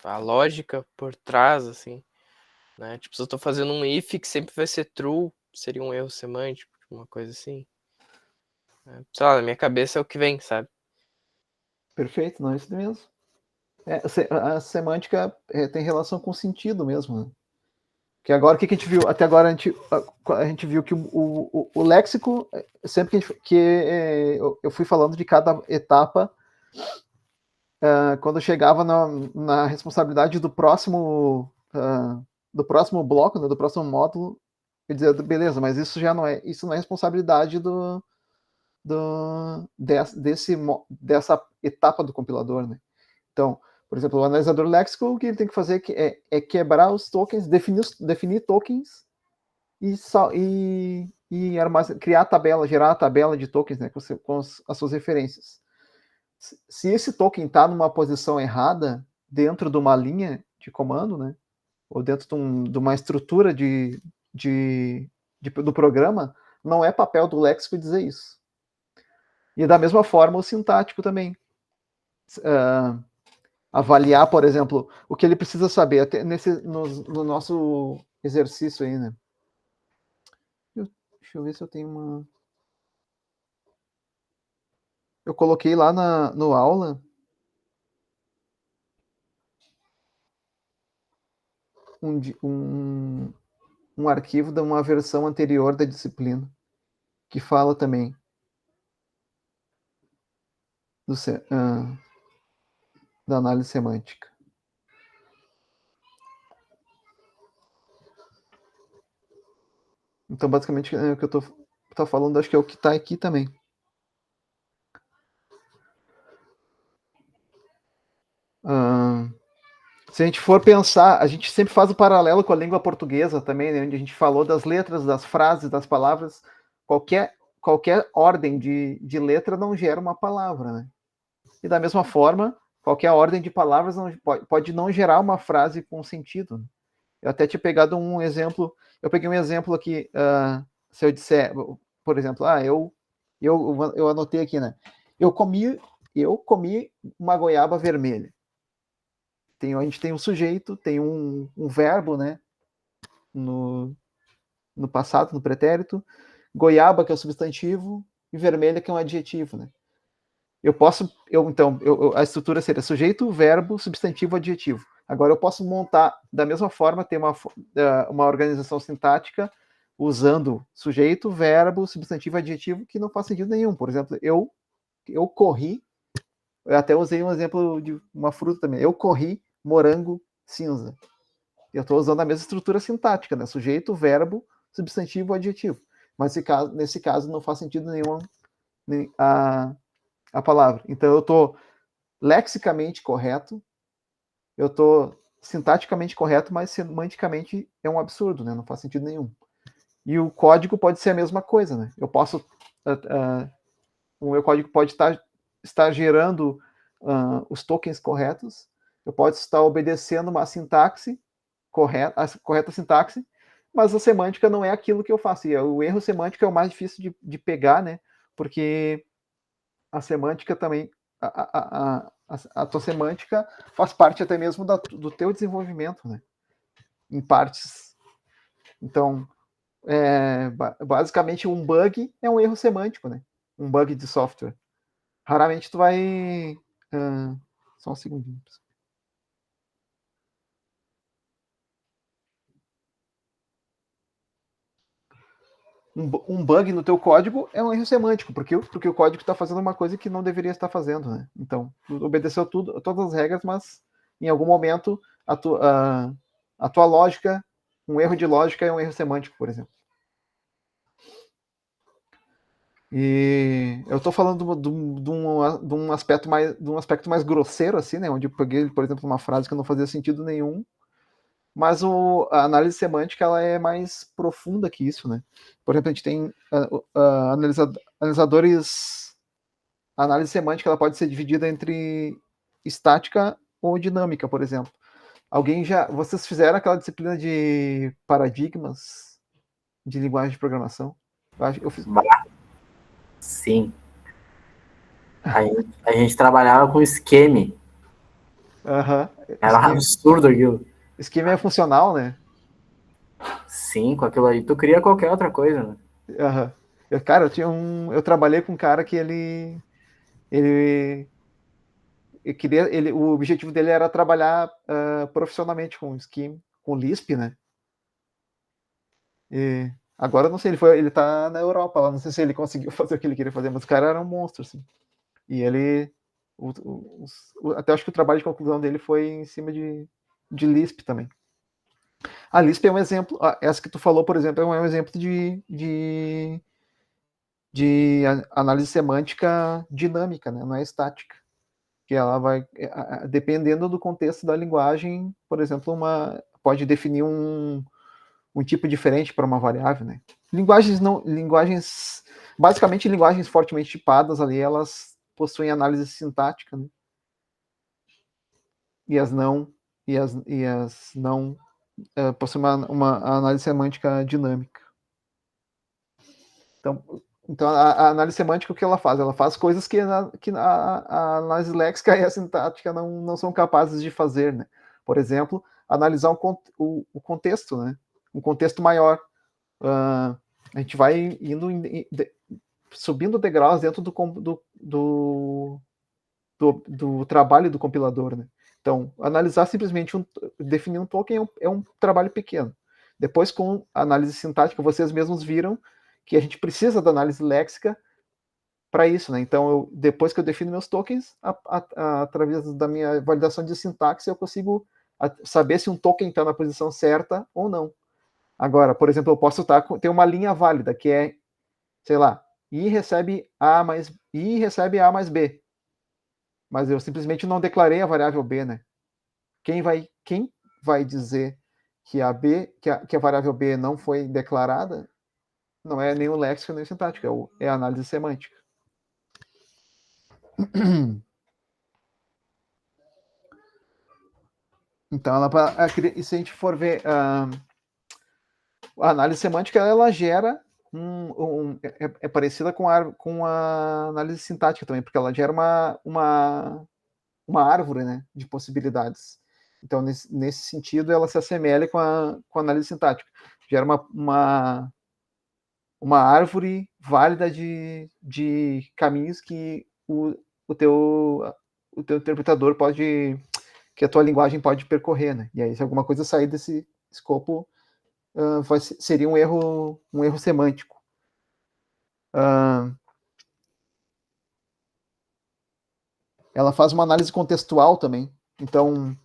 a lógica por trás, assim, né? Tipo, se eu tô fazendo um if que sempre vai ser true, seria um erro semântico, uma coisa assim. Sei lá, na minha cabeça é o que vem, sabe? Perfeito, não é isso mesmo. A semântica tem relação com o sentido mesmo, né? Que agora, o que a gente viu? Até agora a gente viu que o léxico, sempre eu fui falando de cada etapa, quando eu chegava na responsabilidade do próximo bloco, né, do próximo módulo, eu dizia, beleza, mas isso não é responsabilidade dessa etapa do compilador, né? Então, por exemplo, o analisador léxico, o que ele tem que fazer é quebrar os tokens, definir tokens e criar a tabela, gerar a tabela de tokens, né, com as suas referências. Se esse token está numa posição errada dentro de uma linha de comando, né, ou dentro de uma estrutura do programa, não é papel do léxico dizer isso. E da mesma forma o sintático também. Avaliar, por exemplo, o que ele precisa saber até no nosso exercício aí, né? Deixa eu ver se eu tenho uma... Eu coloquei lá no aula um arquivo de uma versão anterior da disciplina que fala também da análise semântica. Então, basicamente, o que eu tô falando, acho que é o que está aqui também. Se a gente for pensar, a gente sempre faz o paralelo com a língua portuguesa também, né, onde a gente falou das letras, das frases, das palavras. Qualquer ordem de letra não gera uma palavra, né? E da mesma forma, qualquer ordem de palavras pode não gerar uma frase com sentido. Eu até tinha pegado um exemplo, eu peguei um exemplo aqui, se eu disser, por exemplo, eu anotei aqui, né? Eu comi uma goiaba vermelha. A gente tem um sujeito, tem um verbo, né? No passado, no pretérito, goiaba, que é o substantivo, e vermelha, que é um adjetivo, né? A estrutura seria sujeito, verbo, substantivo, adjetivo. Agora eu posso montar, da mesma forma, ter uma organização sintática usando sujeito, verbo, substantivo, adjetivo, que não faz sentido nenhum. Por exemplo, eu corri, eu até usei um exemplo de uma fruta também. Eu corri morango cinza. Eu estou usando a mesma estrutura sintática, né? Sujeito, verbo, substantivo, adjetivo. Mas nesse caso não faz sentido nenhum a palavra. Então eu estou lexicamente correto, eu estou sintaticamente correto, mas semanticamente é um absurdo, né? Não faz sentido nenhum. E o código pode ser a mesma coisa, né? Eu posso... o meu código pode estar gerando os tokens corretos, eu posso estar obedecendo uma sintaxe correta, a correta sintaxe, mas a semântica não é aquilo que eu faço. E o erro semântico é o mais difícil de pegar, né? Porque a semântica também, a tua semântica faz parte até mesmo do teu desenvolvimento, né? Em partes. Então, basicamente, um bug é um erro semântico, né? Um bug de software. Raramente tu vai... só um segundinho. Um bug no teu código é um erro semântico, porque o código está fazendo uma coisa que não deveria estar fazendo, né? Então, tu obedeceu todas as regras, mas em algum momento a tua lógica, um erro de lógica é um erro semântico, por exemplo. E eu estou falando de um aspecto mais grosseiro, assim, né? Onde eu peguei, por exemplo, uma frase que não fazia sentido nenhum, mas a análise semântica ela é mais profunda que isso, né? Por exemplo, a gente tem analisadores... A análise semântica ela pode ser dividida entre estática ou dinâmica, por exemplo. Vocês fizeram aquela disciplina de paradigmas de linguagem de programação? Eu fiz. Sim. A gente trabalhava com esquema. Era absurdo aquilo. Esquema é funcional, né? Sim, com aquilo aí tu cria qualquer outra coisa, né? Eu trabalhei com um cara que o objetivo dele era trabalhar profissionalmente com Scheme, com Lisp, né? E agora eu não sei, ele tá na Europa lá, não sei se ele conseguiu fazer o que ele queria fazer, mas o cara era um monstro, assim. E ele... até acho que o trabalho de conclusão dele foi em cima de Lisp também. A Lisp é um exemplo, essa que tu falou, por exemplo, é um exemplo de de análise semântica dinâmica, né? Não é estática. Que ela vai, dependendo do contexto da linguagem, por exemplo, pode definir um tipo diferente para uma variável, né? Basicamente linguagens fortemente tipadas ali, elas possuem análise sintática, né? E as não possuem uma análise semântica dinâmica. Então a análise semântica, o que ela faz? Ela faz coisas que a análise léxica e a sintática não são capazes de fazer, né? Por exemplo, analisar o contexto, né? Um contexto maior. A gente vai subindo degraus dentro do trabalho do compilador, né? Então, analisar simplesmente definir um token é um trabalho pequeno. Depois, com a análise sintática, vocês mesmos viram que a gente precisa da análise léxica para isso, né? Então, depois que eu defino meus tokens, através da minha validação de sintaxe, eu consigo saber se um token está na posição certa ou não. Agora, por exemplo, eu posso ter uma linha válida, que é, sei lá, I recebe A mais B. Mas eu simplesmente não declarei a variável B, né? Quem vai dizer que a variável B não foi declarada não é nem o léxico nem a sintática, é a análise semântica. Então, e se a gente for ver a análise semântica, ela gera é parecida com a análise sintática também, porque ela gera uma árvore, né, de possibilidades. Então, nesse sentido, ela se assemelha com a análise sintática. Gera uma árvore válida de caminhos que o teu interpretador que a tua linguagem pode percorrer, né? E aí, se alguma coisa sair desse escopo, seria um erro semântico. Ela faz uma análise contextual também. Então,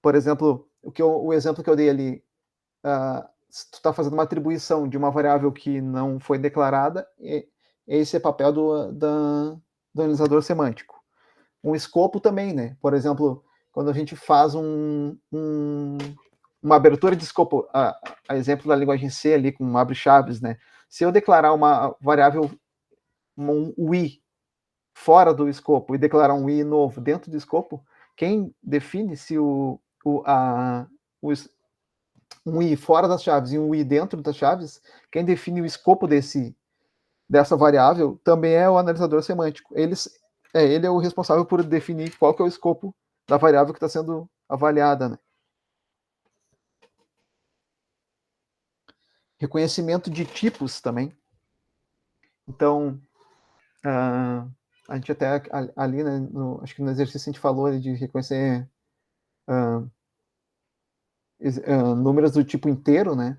por exemplo, o exemplo que eu dei ali, se tu está fazendo uma atribuição de uma variável que não foi declarada, esse é papel do analisador semântico. Um escopo também, né? Por exemplo, quando a gente faz uma abertura de escopo, a exemplo da linguagem C ali com abre-chaves, né? Se eu declarar uma variável, um i, fora do escopo e declarar um i novo dentro do escopo, quem define se um i fora das chaves e um i dentro das chaves, quem define o escopo dessa variável também é o analisador semântico. Ele é o responsável por definir qual que é o escopo da variável que está sendo avaliada, né? Reconhecimento de tipos também. Então, a gente até ali, né, acho que no exercício a gente falou de reconhecer números do tipo inteiro, né?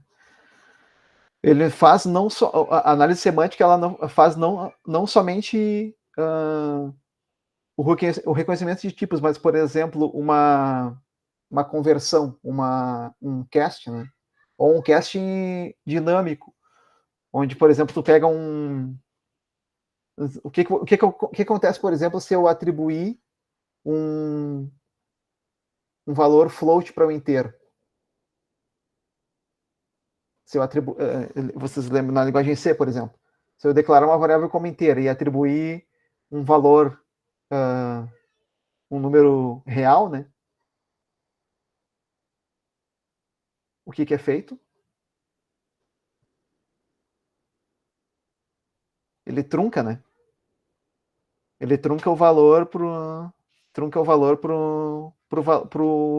Ele faz não só a análise semântica, ela não faz não somente o reconhecimento de tipos, mas, por exemplo, uma conversão, um cast, né? Ou um cast dinâmico, onde, por exemplo, tu pega o que acontece, por exemplo, se eu atribuir um valor float para um inteiro? Se eu vocês lembram na linguagem C, por exemplo, se eu declarar uma variável como inteira e atribuir um valor, um número real, né? O que é feito? Ele trunca, né? Ele trunca o valor pro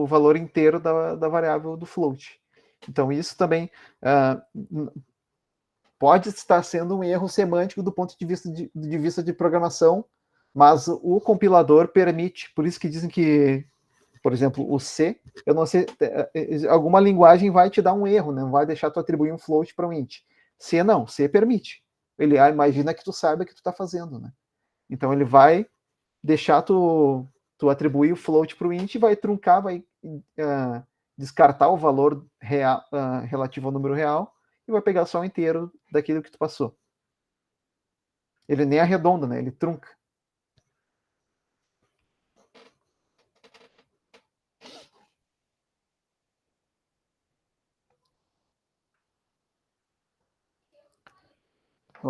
valor inteiro da variável do float. Então, isso também pode estar sendo um erro semântico do ponto de vista de programação, mas o compilador permite, por isso que dizem que, por exemplo, o C, eu não sei, alguma linguagem vai te dar um erro, né? Não vai deixar tu atribuir um float para um int. C não, C permite. Ele imagina que tu saiba o que tu está fazendo, né? Então ele vai deixar tu atribuir o float para o int, vai truncar, vai descartar o valor real, relativo ao número real, e vai pegar só o inteiro daquilo que tu passou. Ele nem arredonda, né? Ele trunca.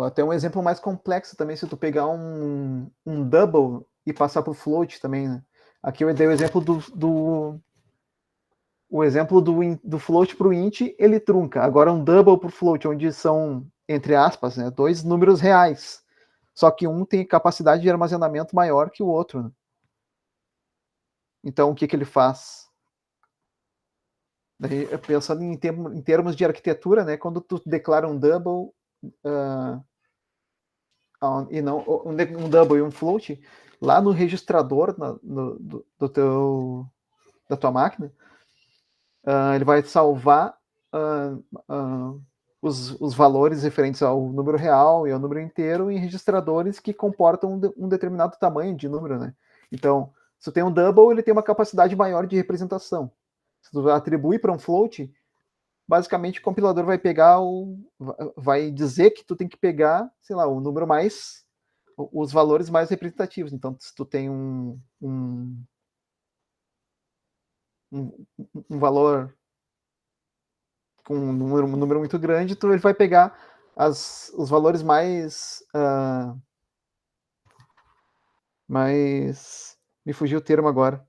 Até um exemplo mais complexo também, se tu pegar um double e passar para o float também, né? Aqui eu dei o exemplo do float para o int, ele trunca. Agora um double para o float, onde são, entre aspas, né, 2 números reais. Só que um tem capacidade de armazenamento maior que o outro, né? Então, o que ele faz? Daí, pensando em termos de arquitetura, né, quando tu declara um double e não um double e um float, lá no registrador da tua máquina, ele vai salvar os valores referentes ao número real e ao número inteiro em registradores que comportam um determinado tamanho de número, né? Então, se tu tem um double, ele tem uma capacidade maior de representação. Se tu atribui para um float, basicamente o compilador vai dizer que tu tem que pegar, sei lá, o número mais, os valores mais representativos. Então, se tu tem um valor com um número muito grande, ele vai pegar os valores mais me fugiu o termo agora.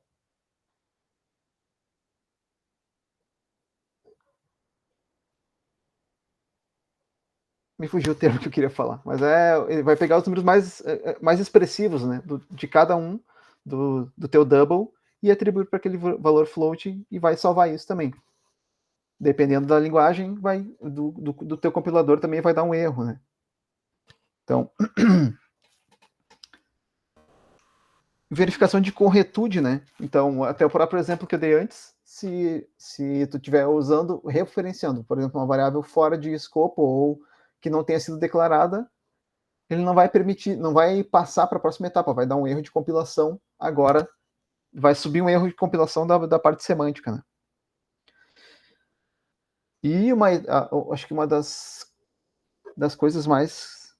Me fugiu o termo que eu queria falar, mas ele vai pegar os números mais expressivos, né, de cada um do teu double e atribuir para aquele valor float e vai salvar isso também. Dependendo da linguagem, do teu compilador também vai dar um erro, né? Então, verificação de corretude, né? Então, até o próprio exemplo que eu dei antes, se tu estiver referenciando, por exemplo, uma variável fora de escopo ou que não tenha sido declarada, ele não vai permitir, não vai passar para a próxima etapa, vai dar um erro de compilação agora, vai subir um erro de compilação da parte semântica, né? E acho que uma das coisas mais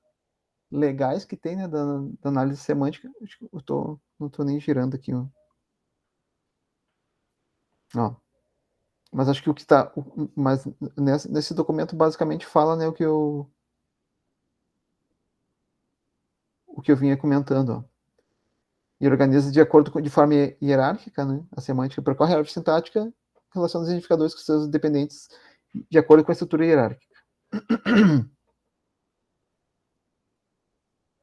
legais que tem, né, da análise semântica, acho que não estou nem girando aqui, ó. Mas acho que o que está, mas nesse documento basicamente fala, né, o que eu vinha comentando, ó. E organiza de forma hierárquica, né, a semântica, percorre a árvore sintática, relaciona os identificadores com seus dependentes de acordo com a estrutura hierárquica.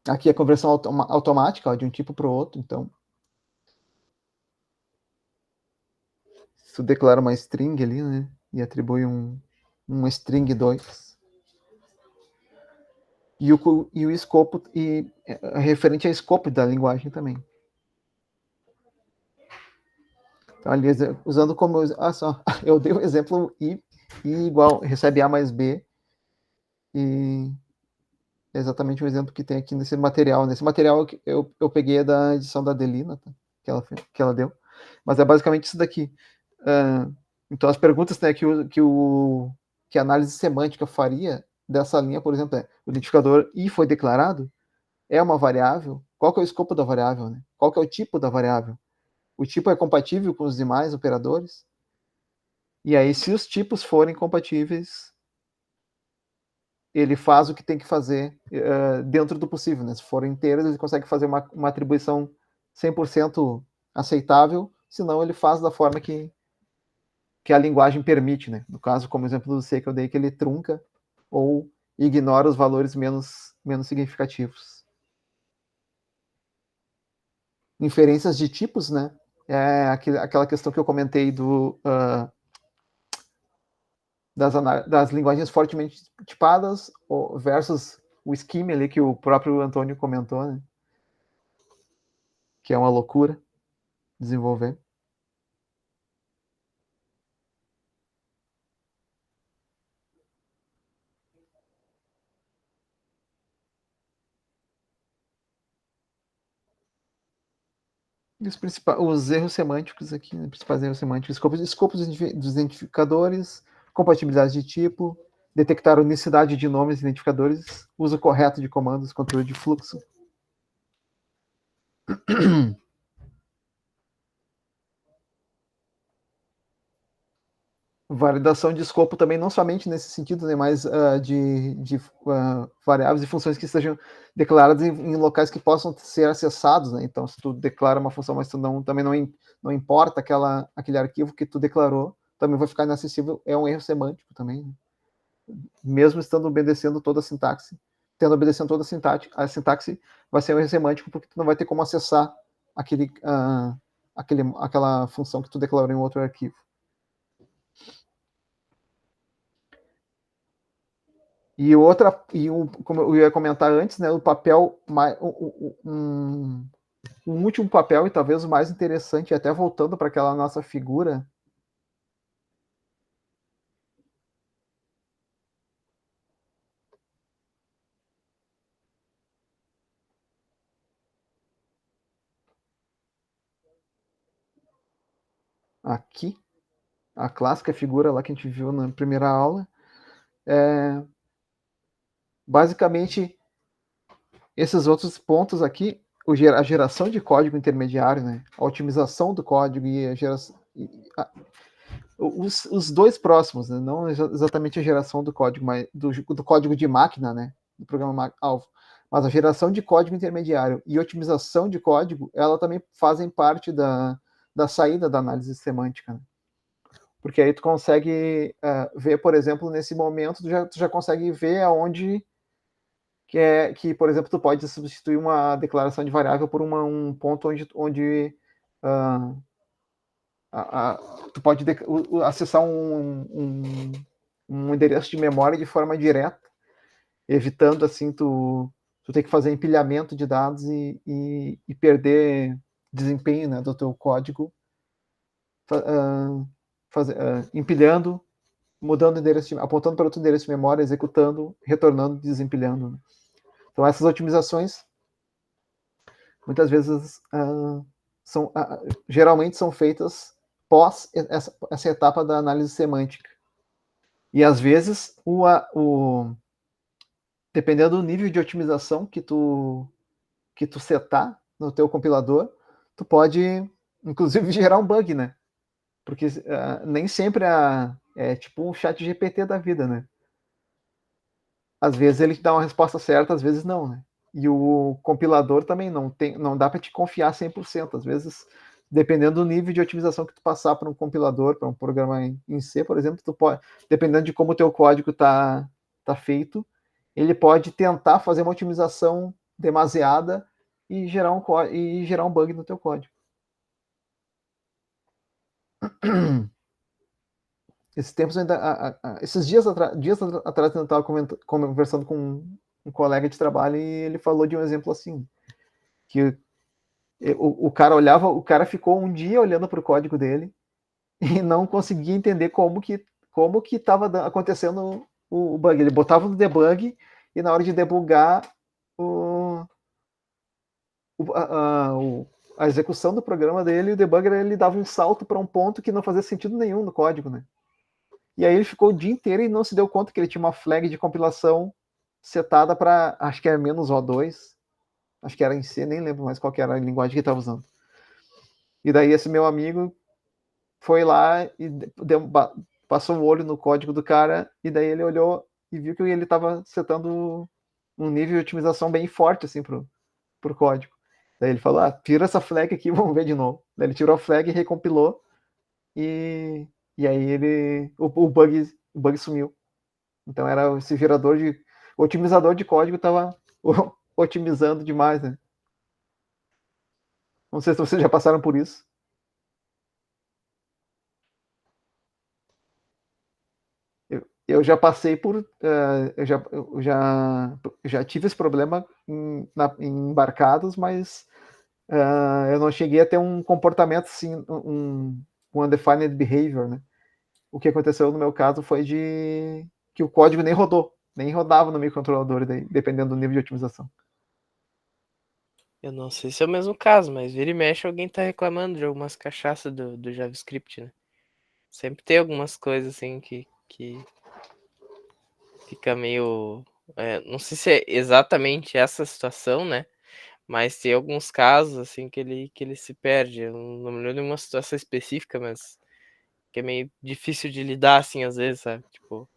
Aqui é a conversão automática, ó, de um tipo para o outro, então se tu declara uma string ali, né, e atribui um string 2, e o escopo, referente ao escopo da linguagem também. Então, ali, usando como... eu dei o exemplo I igual, recebe A mais B, e é exatamente o exemplo que tem aqui nesse material. Nesse material eu peguei da edição da Adelina, tá? que ela deu, mas é basicamente isso daqui. Então, as perguntas, né, que a análise semântica faria dessa linha, por exemplo, o identificador I foi declarado, é uma variável, qual que é o escopo da variável, né? Qual que é o tipo da variável? O tipo é compatível com os demais operadores? E aí, se os tipos forem compatíveis, ele faz o que tem que fazer dentro do possível, né? Se forem inteiros, ele consegue fazer uma atribuição 100% aceitável, senão ele faz da forma que a linguagem permite, né? No caso, como exemplo do C que eu dei, que ele trunca ou ignora os valores menos significativos. Inferências de tipos, né? É aquela questão que eu comentei das linguagens fortemente tipadas versus o scheme ali que o próprio Antônio comentou, né? Que é uma loucura desenvolver. Os erros semânticos aqui, né? Principais erros semânticos, escopos dos identificadores, compatibilidade de tipo, detectar unicidade de nomes e identificadores, uso correto de comandos, controle de fluxo. Validação de escopo também, não somente nesse sentido, né, mas de variáveis e funções que estejam declaradas em locais que possam ser acessados, né? Então, se tu declara uma função, mas tu também não importa aquele arquivo que tu declarou, também vai ficar inacessível, é um erro semântico também, né? Mesmo estando obedecendo toda a sintaxe, a sintaxe vai ser um erro semântico porque tu não vai ter como acessar aquela função que tu declarou em outro arquivo. Como eu ia comentar antes, né, o papel, um último papel, e talvez o mais interessante, até voltando para aquela nossa figura, aqui, a clássica figura lá que a gente viu na primeira aula, basicamente, esses outros pontos aqui, a geração de código intermediário, né, a otimização do código e a geração... Os dois próximos, né, não exatamente a geração do código, mas do código de máquina, né, do programa-alvo, mas a geração de código intermediário e otimização de código, ela também fazem parte da saída da análise semântica, né? Porque aí tu consegue ver, por exemplo, nesse momento, tu já consegue ver aonde que, por exemplo, tu pode substituir uma declaração de variável por um ponto onde tu pode acessar um endereço de memória de forma direta, evitando assim tu ter que fazer empilhamento de dados e perder desempenho, né, do teu código, empilhando, mudando o endereço, apontando para outro endereço de memória, executando, retornando, desempilhando, né? Então essas otimizações muitas vezes geralmente são feitas pós essa etapa da análise semântica. E às vezes, dependendo do nível de otimização que tu setar no teu compilador, tu pode, inclusive, gerar um bug, né? Porque nem sempre é tipo um chat GPT da vida, né? Às vezes ele te dá uma resposta certa, às vezes não, né? E o compilador também não dá para te confiar 100%. Às vezes, dependendo do nível de otimização que tu passar para um compilador, para um programa em C, por exemplo, tu pode, dependendo de como o teu código tá feito, ele pode tentar fazer uma otimização demasiada e gerar um bug no teu código. Esses tempos ainda, esses dias atrás eu estava conversando com um colega de trabalho e ele falou de um exemplo assim, que o cara ficou um dia olhando para o código dele e não conseguia entender como que estava acontecendo o bug. Ele botava no debug e na hora de debugar a execução do programa dele, o debugger ele dava um salto para um ponto que não fazia sentido nenhum no código, né? E aí ele ficou o dia inteiro e não se deu conta que ele tinha uma flag de compilação setada para, acho que era -O2, acho que era em C, nem lembro mais qual que era a linguagem que ele estava usando. E daí esse meu amigo foi lá e passou o olho no código do cara, e daí ele olhou e viu que ele estava setando um nível de otimização bem forte assim pro código. Daí ele falou, tira essa flag aqui, vamos ver de novo. Daí ele tirou a flag, recompilou, e aí o bug sumiu. Então era esse o otimizador de código estava otimizando demais, né? Não sei se vocês já passaram por isso. Eu já passei por, eu já tive esse problema em embarcados, mas eu não cheguei a ter um comportamento assim, um undefined behavior, né? O que aconteceu no meu caso foi que o código nem rodava no microcontrolador, dependendo do nível de otimização. Eu não sei se é o mesmo caso, mas vira e mexe alguém tá reclamando de algumas cachaças do JavaScript, né? Sempre tem algumas coisas assim que fica meio... não sei se é exatamente essa situação, né? Mas tem alguns casos, assim, que ele se perde. Eu não me lembro de uma situação específica, mas que é meio difícil de lidar, assim, às vezes, sabe? Tipo,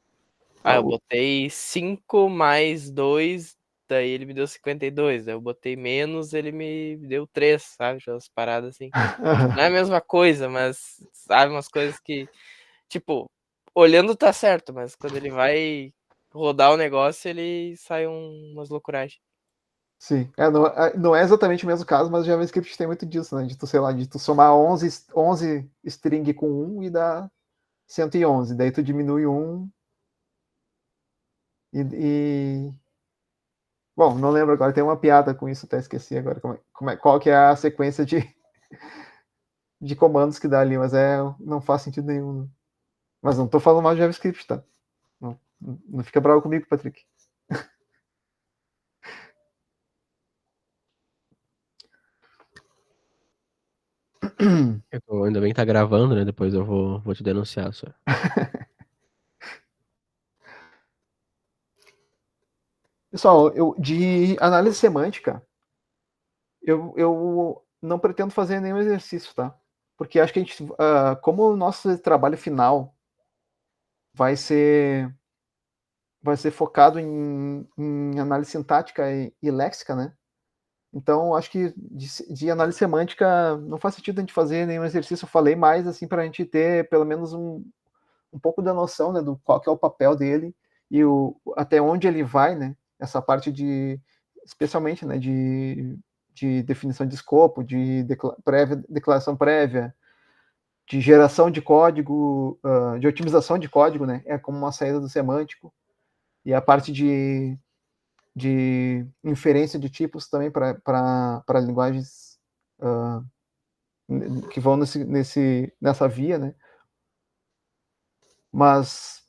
eu botei 5 mais 2, daí ele me deu 52. Daí eu botei menos, ele me deu 3, sabe? Umas paradas assim. Não é a mesma coisa, mas, sabe, umas coisas que, tipo, olhando tá certo, mas quando ele vai rodar o negócio, ele sai umas loucuragens. Sim, não é exatamente o mesmo caso, mas o JavaScript tem muito disso, né? De tu, sei lá, de tu somar 11 string com 1 e dá 111. Daí tu diminui 1 e... Bom, não lembro agora, tem uma piada com isso, até esqueci agora qual que é a sequência de comandos que dá ali, mas não faz sentido nenhum. Né? Mas não tô falando mal de JavaScript, tá? Não fica bravo comigo, Patrick. Ainda bem que tá gravando, né? Depois eu vou te denunciar só. Pessoal, de análise semântica, eu não pretendo fazer nenhum exercício, tá? Porque acho que como o nosso trabalho final vai ser focado em análise sintática e léxica, né? Então, acho que de análise semântica não faz sentido a gente fazer nenhum exercício. Eu falei mais assim para a gente ter pelo menos um pouco da noção, né, do qual que é o papel dele e até onde ele vai, né? Essa parte especialmente, né, de definição de escopo, de declaração prévia, de geração de código, de otimização de código, né? É como uma saída do semântico. E a parte de inferência de tipos também para linguagens que vão nessa via, né? Mas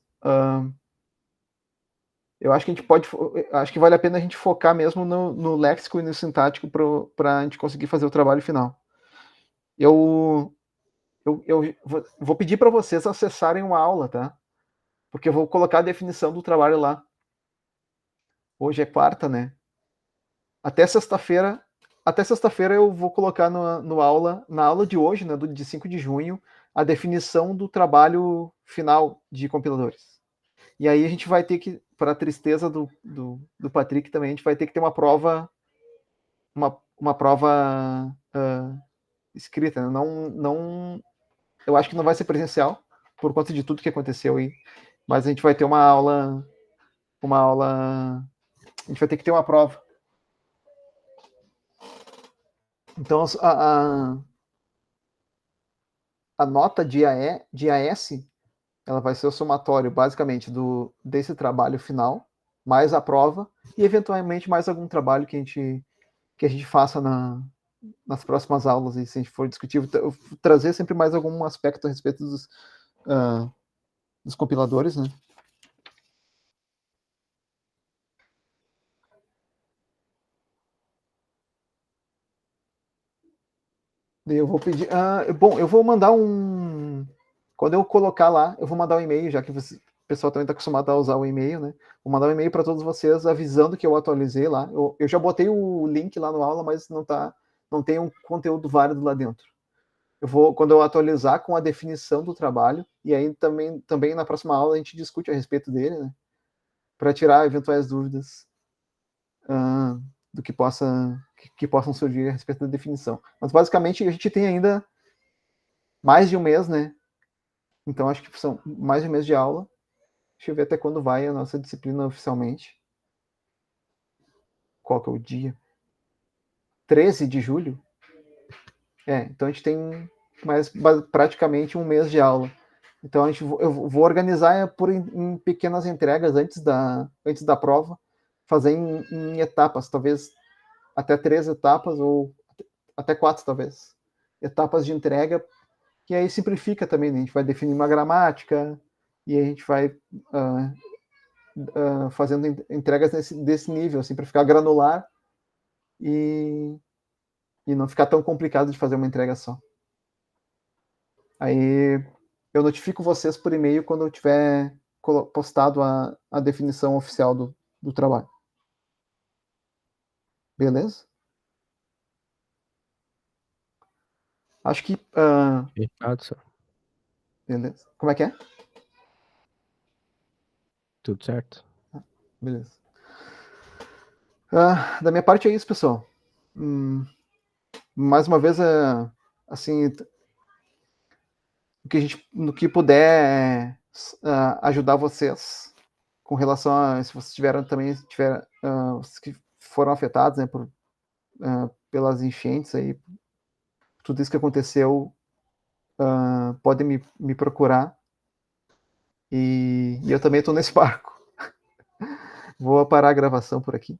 eu acho que acho que vale a pena a gente focar mesmo no léxico e no sintático para a gente conseguir fazer o trabalho final. Eu vou pedir para vocês acessarem uma aula, tá? Porque eu vou colocar a definição do trabalho lá. Hoje é quarta, né? Até sexta-feira eu vou colocar na aula de hoje, né, de 5 de junho, a definição do trabalho final de compiladores. E aí a gente vai ter que, para a tristeza do Patrick também, a gente vai ter que ter uma prova escrita. Né? Eu acho que não vai ser presencial, por conta de tudo que aconteceu aí. Mas a gente vai ter uma aula. A gente vai ter que ter uma prova. Então, a nota de AS, ela vai ser o somatório, basicamente, desse trabalho final, mais a prova, e eventualmente mais algum trabalho que a gente faça nas próximas aulas, e se a gente for discutir, trazer sempre mais algum aspecto a respeito dos compiladores, né? Eu vou pedir. Bom, eu vou mandar um. Quando eu colocar lá, eu vou mandar um e-mail, já que o pessoal também está acostumado a usar o e-mail, né? Vou mandar um e-mail para todos vocês avisando que eu atualizei lá. Eu já botei o link lá no aula, mas não tem um conteúdo válido lá dentro. Quando eu atualizar com a definição do trabalho, e aí também na próxima aula a gente discute a respeito dele, né? Para tirar eventuais dúvidas do que possam surgir a respeito da definição. Mas basicamente a gente tem ainda mais de um mês, né? Então acho que são mais de um mês de aula. Deixa eu ver até quando vai a nossa disciplina oficialmente. Qual que é o dia? 13 de julho? Então a gente tem praticamente um mês de aula. Então eu vou organizar em pequenas entregas antes da prova, fazer em etapas, talvez até 3 etapas ou até 4 talvez. Etapas de entrega, que aí simplifica também, né? A gente vai definir uma gramática e a gente vai fazendo entregas desse nível, assim, para ficar granular e não ficar tão complicado de fazer uma entrega só. Aí eu notifico vocês por e-mail quando eu tiver postado a definição oficial do trabalho. Beleza? Acho que... Fechado, só. beleza. Como é que é? Tudo certo. Beleza. Da minha parte é isso, pessoal. Mais uma vez, assim, no que puder ajudar vocês com relação a, se vocês vocês que foram afetados, né, pelas enchentes aí, tudo isso que aconteceu, podem me procurar, e eu também estou nesse barco. Vou parar a gravação por aqui.